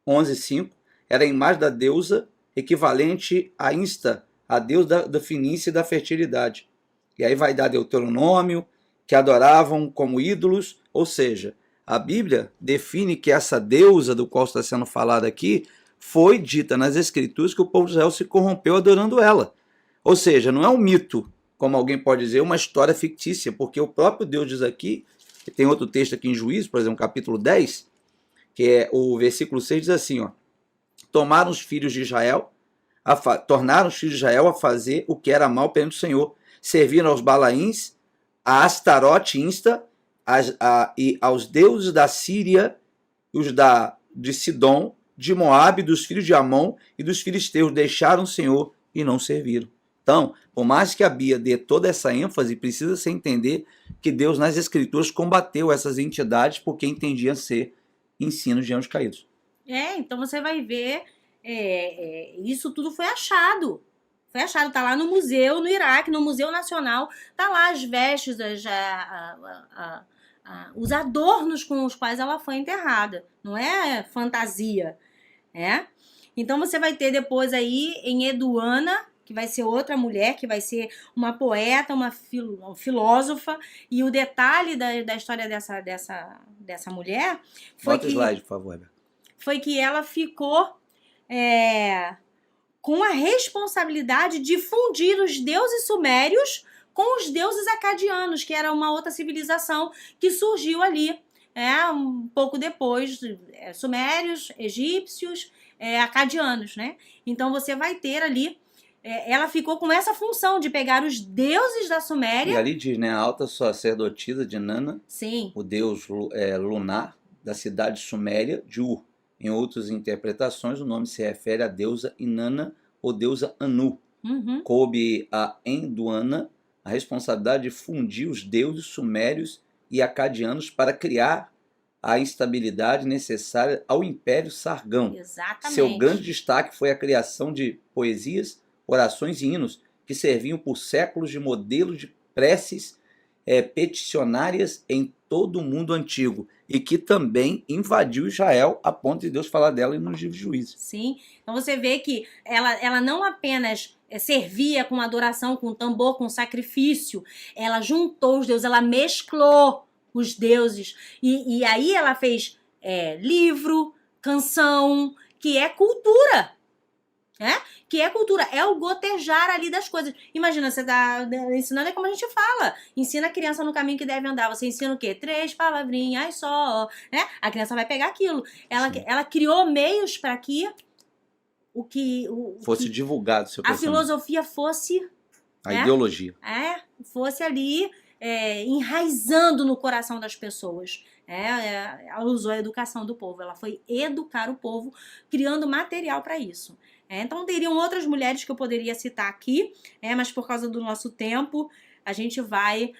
11:5. Era a imagem da deusa equivalente a Insta, a deusa da finícia e da fertilidade. E aí vai dar Deuteronômio, que adoravam como ídolos, ou seja, a Bíblia define que essa deusa do qual está sendo falado aqui foi dita nas Escrituras que o povo de Israel se corrompeu adorando ela. Ou seja, não é um mito, como alguém pode dizer, uma história fictícia, porque o próprio Deus diz aqui, tem outro texto aqui em Juízes, por exemplo, capítulo 10, que é o versículo 6, diz assim, ó: tornaram os filhos de Israel a fazer o que era mal perante o Senhor. Serviram aos Balaíns, a Astarote, Insta, e aos deuses da Síria, os de Sidom, de Moabe, dos filhos de Amon e dos filisteus. Deixaram o Senhor e não serviram. Então, por mais que a Bíblia dê toda essa ênfase, precisa se entender que Deus nas Escrituras combateu essas entidades porque entendia ser ensinos de anjos caídos. Então você vai ver, isso tudo foi achado. Foi achado, tá lá no museu, no Iraque, no Museu Nacional, tá lá as vestes, os adornos com os quais ela foi enterrada. Não é fantasia, né? Então você vai ter depois aí em Eduana, que vai ser outra mulher, que vai ser uma poeta, uma filósofa, e o detalhe da história dessa mulher Bota o slide, por favor, Heber. foi que ela ficou com a responsabilidade de fundir os deuses sumérios com os deuses acadianos, que era uma outra civilização que surgiu ali, um pouco depois, sumérios, egípcios, acadianos, né? Então você vai ter ali, ela ficou com essa função de pegar os deuses da Suméria. E ali diz, né, a alta sacerdotisa de Nana, sim, o deus lunar da cidade suméria de Ur. Em outras interpretações, o nome se refere à deusa Inanna ou deusa Anu. Coube a Enduana a responsabilidade de fundir os deuses sumérios e acadianos para criar a instabilidade necessária ao Império Sargão. Exatamente. Seu grande destaque foi a criação de poesias, orações e hinos que serviam por séculos de modelos de preces peticionárias em todo o mundo antigo e que também invadiu Israel a ponto de Deus falar dela nos livros de Juízes. Sim, então você vê que ela não apenas servia com adoração, com tambor, com sacrifício, ela juntou os deuses, ela mesclou os deuses, e aí ela fez livro, canção, que é cultura, né? Que é cultura, é o gotejar ali das coisas. Imagina, você tá ensinando, é como a gente fala, ensina a criança no caminho que deve andar, você ensina o quê? 3 palavrinhas só, né? A criança vai pegar aquilo. Ela criou meios para que fosse divulgado seu pensamento. A filosofia fosse... A ideologia. Fosse ali enraizando no coração das pessoas. Ela usou a educação do povo, ela foi educar o povo, criando material para isso. Então, teriam outras mulheres que eu poderia citar aqui, mas por causa do nosso tempo, a gente vai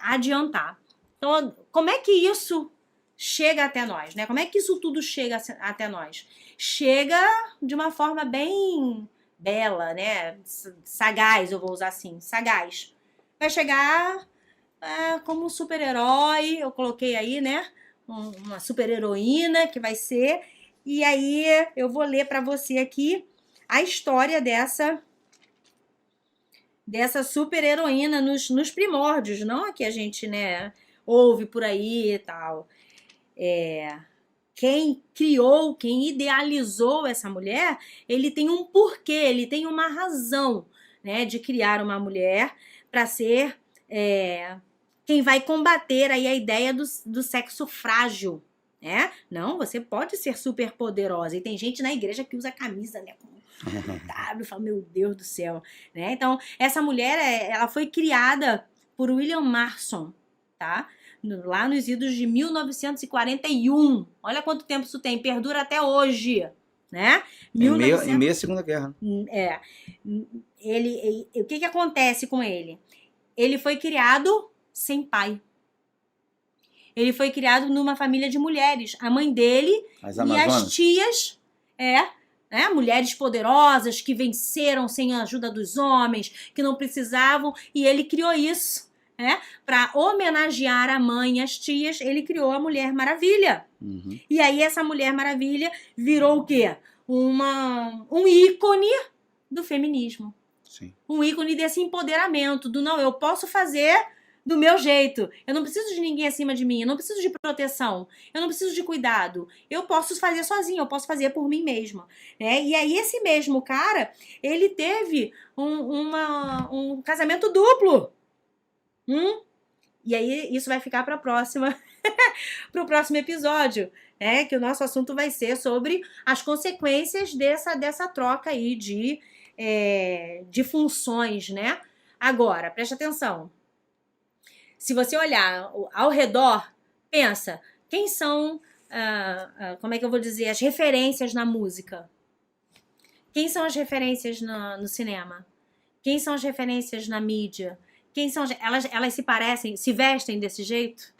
adiantar. Então, como é que isso chega até nós, né? Como é que isso tudo chega até nós? Chega de uma forma bem bela, né? Sagaz, eu vou usar assim, sagaz. Vai chegar como um super-herói, eu coloquei aí, né? Uma super-heroína que vai ser. E aí eu vou ler para você aqui a história dessa super-heroína nos primórdios, não a que a gente, né, ouve por aí e tal. Quem criou, quem idealizou essa mulher, ele tem um porquê, ele tem uma razão, né, de criar uma mulher para ser quem vai combater aí a ideia do sexo frágil, né? Não, você pode ser super poderosa. E tem gente na igreja que usa camisa, né, com W, fala, meu Deus do céu, né? Então, essa mulher, ela foi criada por William Marston, tá? Lá nos idos de 1941. Olha quanto tempo isso tem, perdura até hoje, né? Em meio à Segunda Guerra. O que acontece com ele? Ele foi criado sem pai. Ele foi criado numa família de mulheres. A mãe dele e as tias, mulheres poderosas que venceram sem a ajuda dos homens, que não precisavam, e ele criou isso, para homenagear a mãe e as tias, ele criou a Mulher Maravilha. E aí essa Mulher Maravilha virou o quê? Um ícone do feminismo. Sim. Um ícone desse empoderamento, não, eu posso fazer do meu jeito, eu não preciso de ninguém acima de mim, eu não preciso de proteção, eu não preciso de cuidado, eu posso fazer sozinha, eu posso fazer por mim mesma, né? E aí esse mesmo cara, ele teve um casamento duplo, e aí isso vai ficar para o próximo episódio, que o nosso assunto vai ser sobre as consequências dessa troca aí de funções, né? Agora, preste atenção. Se você olhar ao redor, pensa, quem são, como é que eu vou dizer, as referências na música? Quem são as referências no cinema? Quem são as referências na mídia? Elas se parecem, se vestem desse jeito?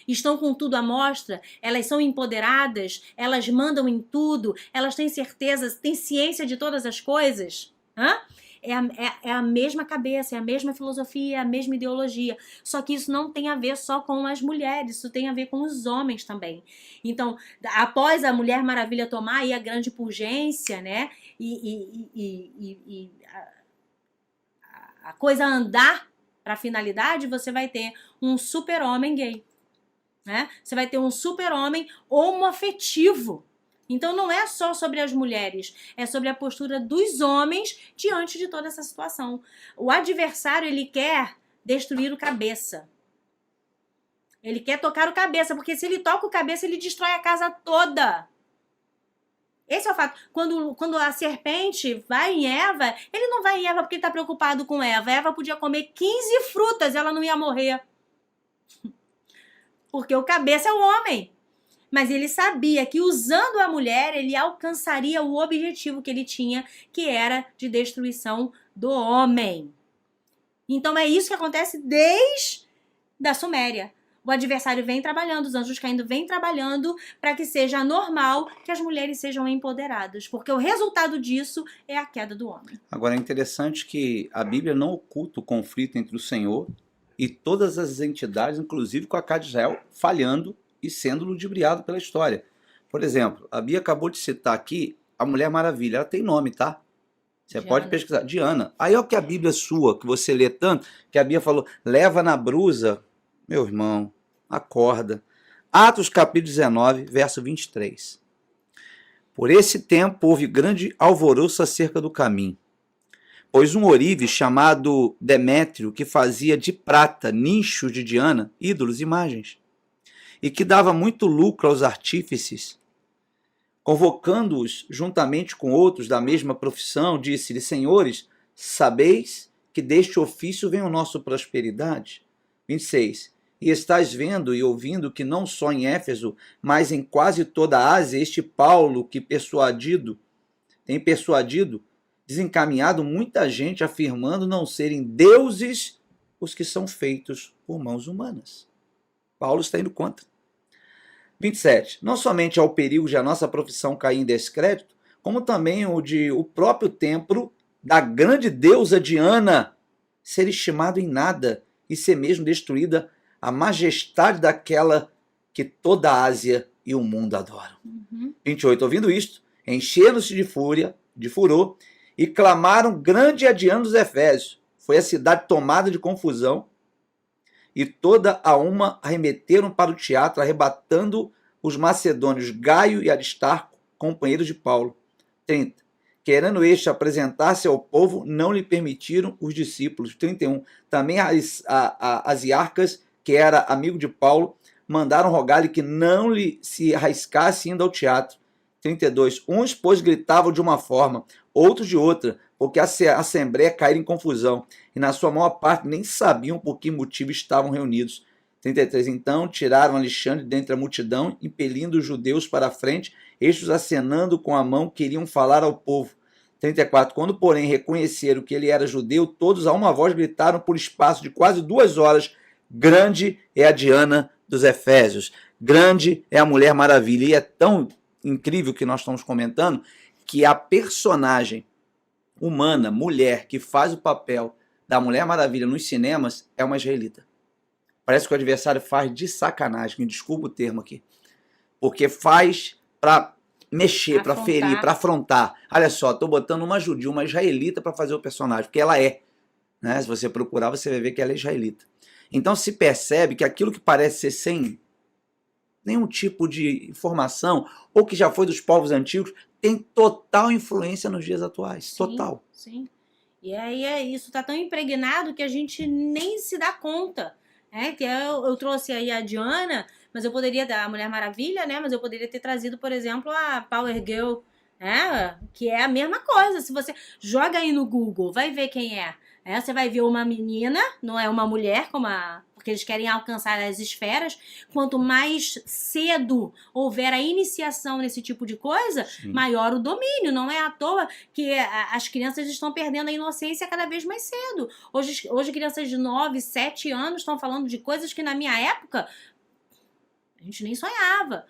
Estão com tudo à mostra? Elas são empoderadas? Elas mandam em tudo? Elas têm certeza, têm ciência de todas as coisas? é a mesma cabeça, é a mesma filosofia, é a mesma ideologia. Só que isso não tem a ver só com as mulheres, isso tem a ver com os homens também. Então, após a Mulher Maravilha tomar aí a grande purgência, né? E a coisa andar para a finalidade, você vai ter um super-homem gay, né? Você vai ter um super-homem homoafetivo. Então não é só sobre as mulheres, é sobre a postura dos homens diante de toda essa situação. O adversário, ele quer destruir o cabeça. Ele quer tocar o cabeça, porque se ele toca o cabeça, ele destrói a casa toda. Esse é o fato. Quando a serpente vai em Eva, ele não vai em Eva porque ele está preocupado com Eva. Eva podia comer 15 frutas, ela não ia morrer. Porque o cabeça é o homem. Mas ele sabia que usando a mulher, ele alcançaria o objetivo que ele tinha, que era de destruição do homem. Então é isso que acontece desde a Suméria. O adversário vem trabalhando, os anjos caindo vem trabalhando para que seja normal que as mulheres sejam empoderadas, porque o resultado disso é a queda do homem. Agora é interessante que a Bíblia não oculta o conflito entre o Senhor e todas as entidades, inclusive com a casa de Israel, falhando e sendo ludibriado pela história. Por exemplo, a Bia acabou de citar aqui a Mulher Maravilha. Ela tem nome, tá? Você Diana. pode pesquisar. Diana. Aí olha que a Bíblia sua, que você lê tanto, que a Bia falou, leva na brusa. Meu irmão, acorda. Atos capítulo 19, verso 23. Por esse tempo houve grande alvoroço acerca do caminho, pois um ourive chamado Demétrio, que fazia de prata nichos de Diana, ídolos, imagens, e que dava muito lucro aos artífices, convocando-os juntamente com outros da mesma profissão, disse-lhes, senhores, sabeis que deste ofício vem o nosso prosperidade? 26. E estáis vendo e ouvindo que não só em Éfeso, mas em quase toda a Ásia, este Paulo que tem persuadido, desencaminhado muita gente, afirmando não serem deuses os que são feitos por mãos humanas. Paulo está indo contra. 27. Não somente há o perigo de a nossa profissão cair em descrédito, como também o próprio templo da grande deusa Diana ser estimado em nada e ser mesmo destruída a majestade daquela que toda a Ásia e o mundo adoram. 28. Ouvindo isto, encheram-se de fúria, de furor, e clamaram grande a Diana dos Efésios. Foi a cidade tomada de confusão, e toda a uma arremeteram para o teatro, arrebatando os macedônios Gaio e Aristarco, companheiros de Paulo. 30. Querendo este apresentar-se ao povo, não lhe permitiram os discípulos. 31. Também as iarcas, que era amigo de Paulo, mandaram rogar-lhe que não lhe se arriscasse indo ao teatro. 32. Uns, pois, gritavam de uma forma, outros de outra, porque a assembleia caíra em confusão, e na sua maior parte nem sabiam por que motivo estavam reunidos. 33. Então tiraram Alexandre dentre a multidão, impelindo os judeus para a frente, estes acenando com a mão, queriam falar ao povo. 34. Quando, porém, reconheceram que ele era judeu, todos a uma voz gritaram por espaço de quase 2 horas, grande é a Diana dos Efésios, grande é a Mulher Maravilha. E é tão incrível que nós estamos comentando que a personagem humana, mulher, que faz o papel da Mulher Maravilha nos cinemas é uma israelita. Parece que o adversário faz de sacanagem, me desculpa o termo aqui, porque faz para mexer, para ferir, para afrontar. Olha só, estou botando uma judia, uma israelita para fazer o personagem, porque ela é. Né? Se você procurar, você vai ver que ela é israelita. Então se percebe que aquilo que parece ser sem nenhum tipo de informação, ou que já foi dos povos antigos, tem total influência nos dias atuais. Sim, total. Sim. E aí isso está tão impregnado que a gente nem se dá conta. Que eu trouxe aí a Diana, mas eu poderia dar a Mulher Maravilha, né? Mas eu poderia ter trazido, por exemplo, a Power Girl, né? Que é a mesma coisa. Se você joga aí no Google, vai ver quem é. Você vai ver uma menina, não é uma mulher, porque eles querem alcançar as esferas. Quanto mais cedo houver a iniciação nesse tipo de coisa, sim, maior o domínio. Não é à toa que as crianças estão perdendo a inocência cada vez mais cedo. Hoje crianças de 9, 7 anos estão falando de coisas que na minha época a gente nem sonhava.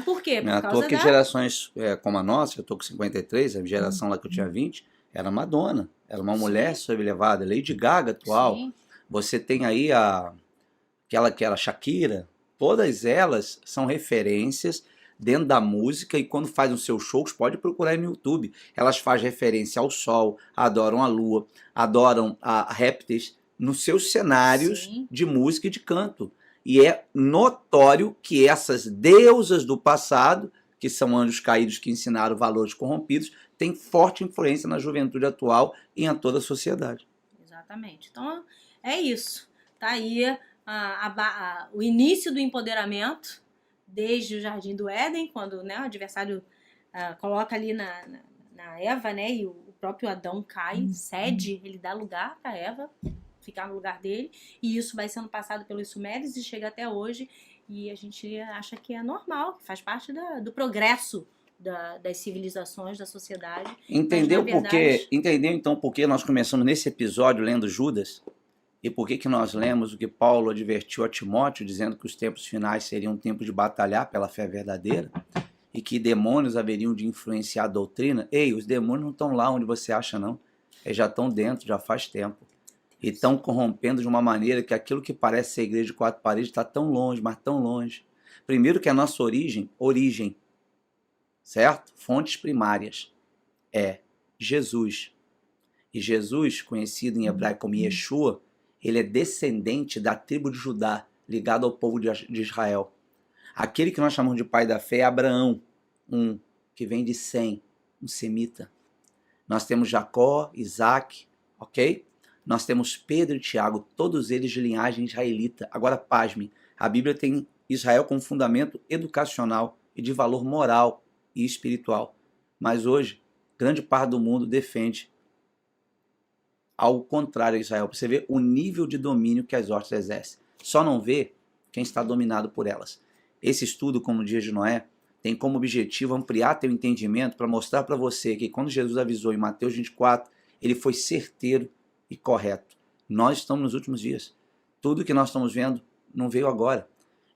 Por quê? Por causa que gerações como a nossa, eu tô com 53, a geração lá que eu tinha 20, Era Madonna, era uma Sim. mulher sobrelevada, Lady Gaga atual. Sim. Você tem aí aquela que era Shakira, todas elas são referências dentro da música e quando fazem os seus shows, pode procurar aí no YouTube. Elas fazem referência ao sol, adoram a lua, adoram a répteis nos seus cenários Sim. de música e de canto. E é notório que essas deusas do passado, que são anjos caídos que ensinaram valores corrompidos, têm forte influência na juventude atual e em toda a sociedade. Exatamente. Então, é isso. Tá aí o início do empoderamento, desde o Jardim do Éden, quando, né, o adversário coloca ali na Eva, né, e o próprio Adão cai, cede, ele dá lugar para Eva ficar no lugar dele, e isso vai sendo passado pelos sumérios e chega até hoje, e a gente acha que é normal, que faz parte do progresso das civilizações, da sociedade. Entendeu Mas, na verdade, entendeu então por que nós começamos nesse episódio lendo Judas? E por que nós lemos o que Paulo advertiu a Timóteo, dizendo que os tempos finais seriam um tempo de batalhar pela fé verdadeira? E que demônios haveriam de influenciar a doutrina? Ei, os demônios não estão lá onde você acha, não. Eles já estão dentro, já faz tempo. E estão corrompendo de uma maneira que aquilo que parece ser igreja de quatro paredes está tão longe, mas tão longe. Primeiro que a nossa origem, certo? Fontes primárias é Jesus. E Jesus, conhecido em hebraico como Yeshua, ele é descendente da tribo de Judá, ligado ao povo de Israel. Aquele que nós chamamos de pai da fé é Abraão, que vem de Sem, um semita. Nós temos Jacó, Isaac, ok? Nós temos Pedro e Tiago, todos eles de linhagem israelita. Agora, pasme, a Bíblia tem Israel como fundamento educacional e de valor moral e espiritual. Mas hoje, grande parte do mundo defende algo contrário a Israel. Você vê o nível de domínio que as hostes exercem. Só não vê quem está dominado por elas. Esse estudo, como no dia de Noé, tem como objetivo ampliar teu entendimento para mostrar para você que quando Jesus avisou em Mateus 24, ele foi certeiro e correto. Nós estamos nos últimos dias. Tudo que nós estamos vendo não veio agora.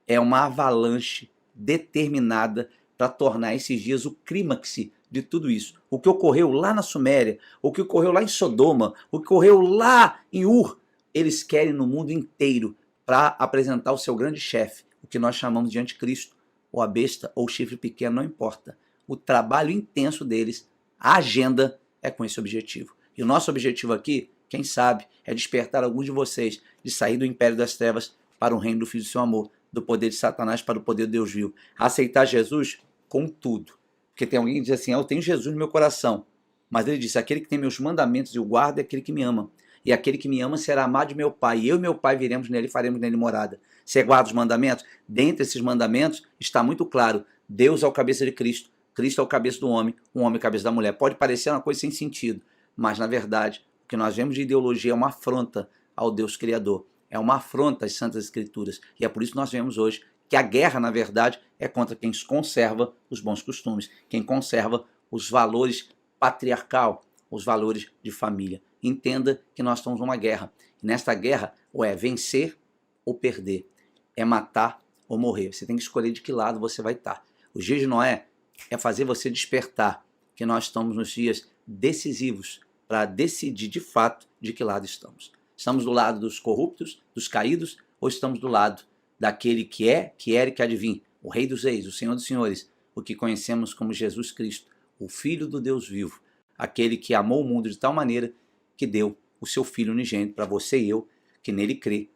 É uma avalanche determinada para tornar esses dias o clímax de tudo isso. O que ocorreu lá na Suméria, o que ocorreu lá em Sodoma, o que ocorreu lá em Ur, eles querem no mundo inteiro para apresentar o seu grande chefe, o que nós chamamos de anticristo, ou a besta, ou o chifre pequeno, não importa. O trabalho intenso deles, a agenda é com esse objetivo. E o nosso objetivo aqui, quem sabe, é despertar alguns de vocês de sair do império das trevas para o reino do Filho do seu amor, do poder de Satanás para o poder de Deus vivo. Aceitar Jesus com tudo. Porque tem alguém que diz assim, eu tenho Jesus no meu coração. Mas ele disse, aquele que tem meus mandamentos e o guarda é aquele que me ama. E aquele que me ama será amado de meu Pai. E eu e meu Pai viremos nele e faremos nele morada. Você guarda os mandamentos? Dentre esses mandamentos está muito claro, Deus é o cabeça de Cristo. Cristo é o cabeça do homem, o homem é o cabeça da mulher. Pode parecer uma coisa sem sentido, mas na verdade, o que nós vemos de ideologia é uma afronta ao Deus Criador. É uma afronta às Santas Escrituras. E é por isso que nós vemos hoje que a guerra, na verdade, é contra quem conserva os bons costumes, quem conserva os valores patriarcal, os valores de família. Entenda que nós estamos numa guerra. E nesta guerra, ou é vencer ou perder. É matar ou morrer. Você tem que escolher de que lado você vai estar. O dia de Noé é fazer você despertar que nós estamos nos dias decisivos para decidir de fato de que lado estamos. Estamos do lado dos corruptos, dos caídos, ou estamos do lado daquele que é, que era e que há de vir, o Rei dos Reis, o Senhor dos Senhores, o que conhecemos como Jesus Cristo, o Filho do Deus vivo, aquele que amou o mundo de tal maneira que deu o seu Filho unigênito para você e eu, que nele crê,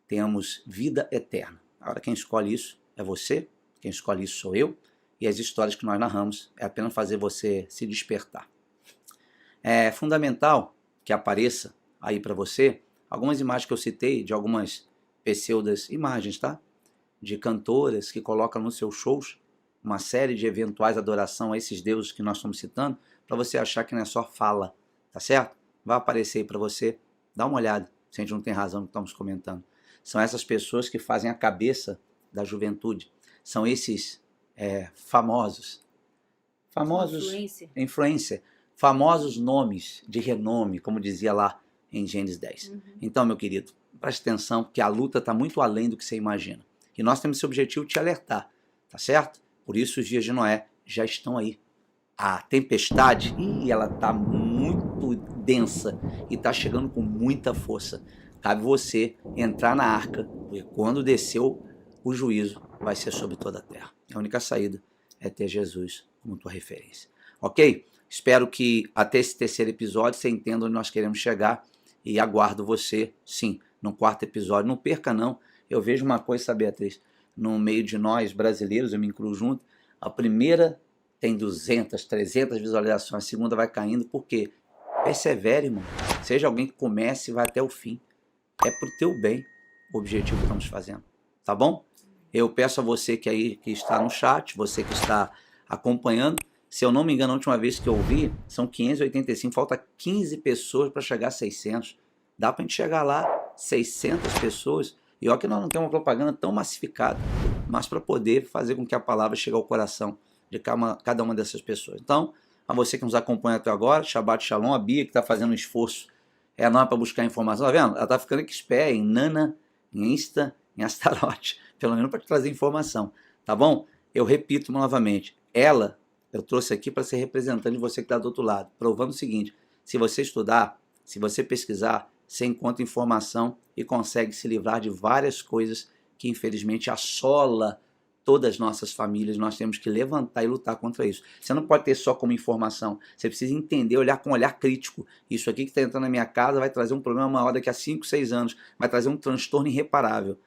tenhamos vida eterna. Agora quem escolhe isso é você, quem escolhe isso sou eu, e as histórias que nós narramos é apenas fazer você se despertar. É fundamental que apareça aí para você algumas imagens que eu citei de algumas pseudas imagens, tá? De cantoras que colocam nos seus shows uma série de eventuais adoração a esses deuses que nós estamos citando, para você achar que não é só fala, tá certo? Vai aparecer aí para você, dá uma olhada, se a gente não tem razão no que estamos comentando. São essas pessoas que fazem a cabeça da juventude. São esses famosos, influencer, famosos nomes de renome, como dizia lá em Gênesis 10. Então, meu querido, preste atenção, porque a luta está muito além do que você imagina. E nós temos esse objetivo de te alertar, tá certo? Por isso os dias de Noé já estão aí. A tempestade, ela está muito muito densa e está chegando com muita força. Cabe você entrar na arca, porque quando desceu o juízo, vai ser sobre toda a terra. A única saída é ter Jesus como tua referência. Ok? Espero que até esse terceiro episódio você entenda onde nós queremos chegar e aguardo você, sim, no quarto episódio. Não perca não. Eu vejo uma coisa, sabe, Beatriz? No meio de nós brasileiros, eu me incluo junto, a primeira tem 200, 300 visualizações, a segunda vai caindo, por quê? Persevere, irmão. Seja alguém que comece e vai até o fim. É pro teu bem o objetivo que estamos fazendo. Tá bom? Eu peço a você que aí que está no chat, você que está acompanhando, se eu não me engano, a última vez que eu vi, são 585, falta 15 pessoas para chegar a 600. Dá para a gente chegar lá, 600 pessoas, e olha que nós não temos uma propaganda tão massificada, mas para poder fazer com que a palavra chegue ao coração de cada uma dessas pessoas. Então, a você que nos acompanha até agora, Shabbat Shalom, a Bia que está fazendo um esforço enorme para buscar informação, tá vendo? Ela está ficando expert em Nana, em Insta, em Astaroth, pelo menos para te trazer informação, tá bom? Eu repito novamente, eu trouxe aqui para ser representante de você que está do outro lado, provando o seguinte, se você estudar, se você pesquisar, você encontra informação e consegue se livrar de várias coisas que infelizmente assola todas as nossas famílias. Nós temos que levantar e lutar contra isso. Você não pode ter só como informação, você precisa entender, olhar com um olhar crítico. Isso aqui que está entrando na minha casa vai trazer um problema maior daqui a 5, 6 anos, vai trazer um transtorno irreparável.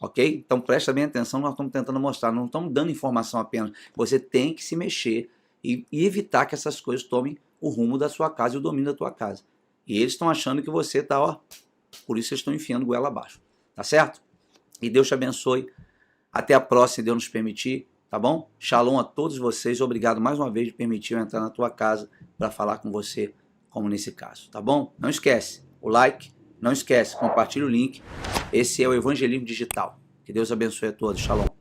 Ok? Então presta bem atenção, nós estamos tentando mostrar, não estamos dando informação apenas. Você tem que se mexer e evitar que essas coisas tomem o rumo da sua casa e o domínio da tua casa. E eles estão achando que você está, ó, por isso eles estão enfiando goela abaixo. Tá certo? E Deus te abençoe. Até a próxima, se Deus nos permitir, tá bom? Shalom a todos vocês. Obrigado mais uma vez de permitir eu entrar na tua casa para falar com você, como nesse caso, tá bom? Não esquece o like, não esquece, compartilha o link. Esse é o Evangelismo Digital. Que Deus abençoe a todos. Shalom.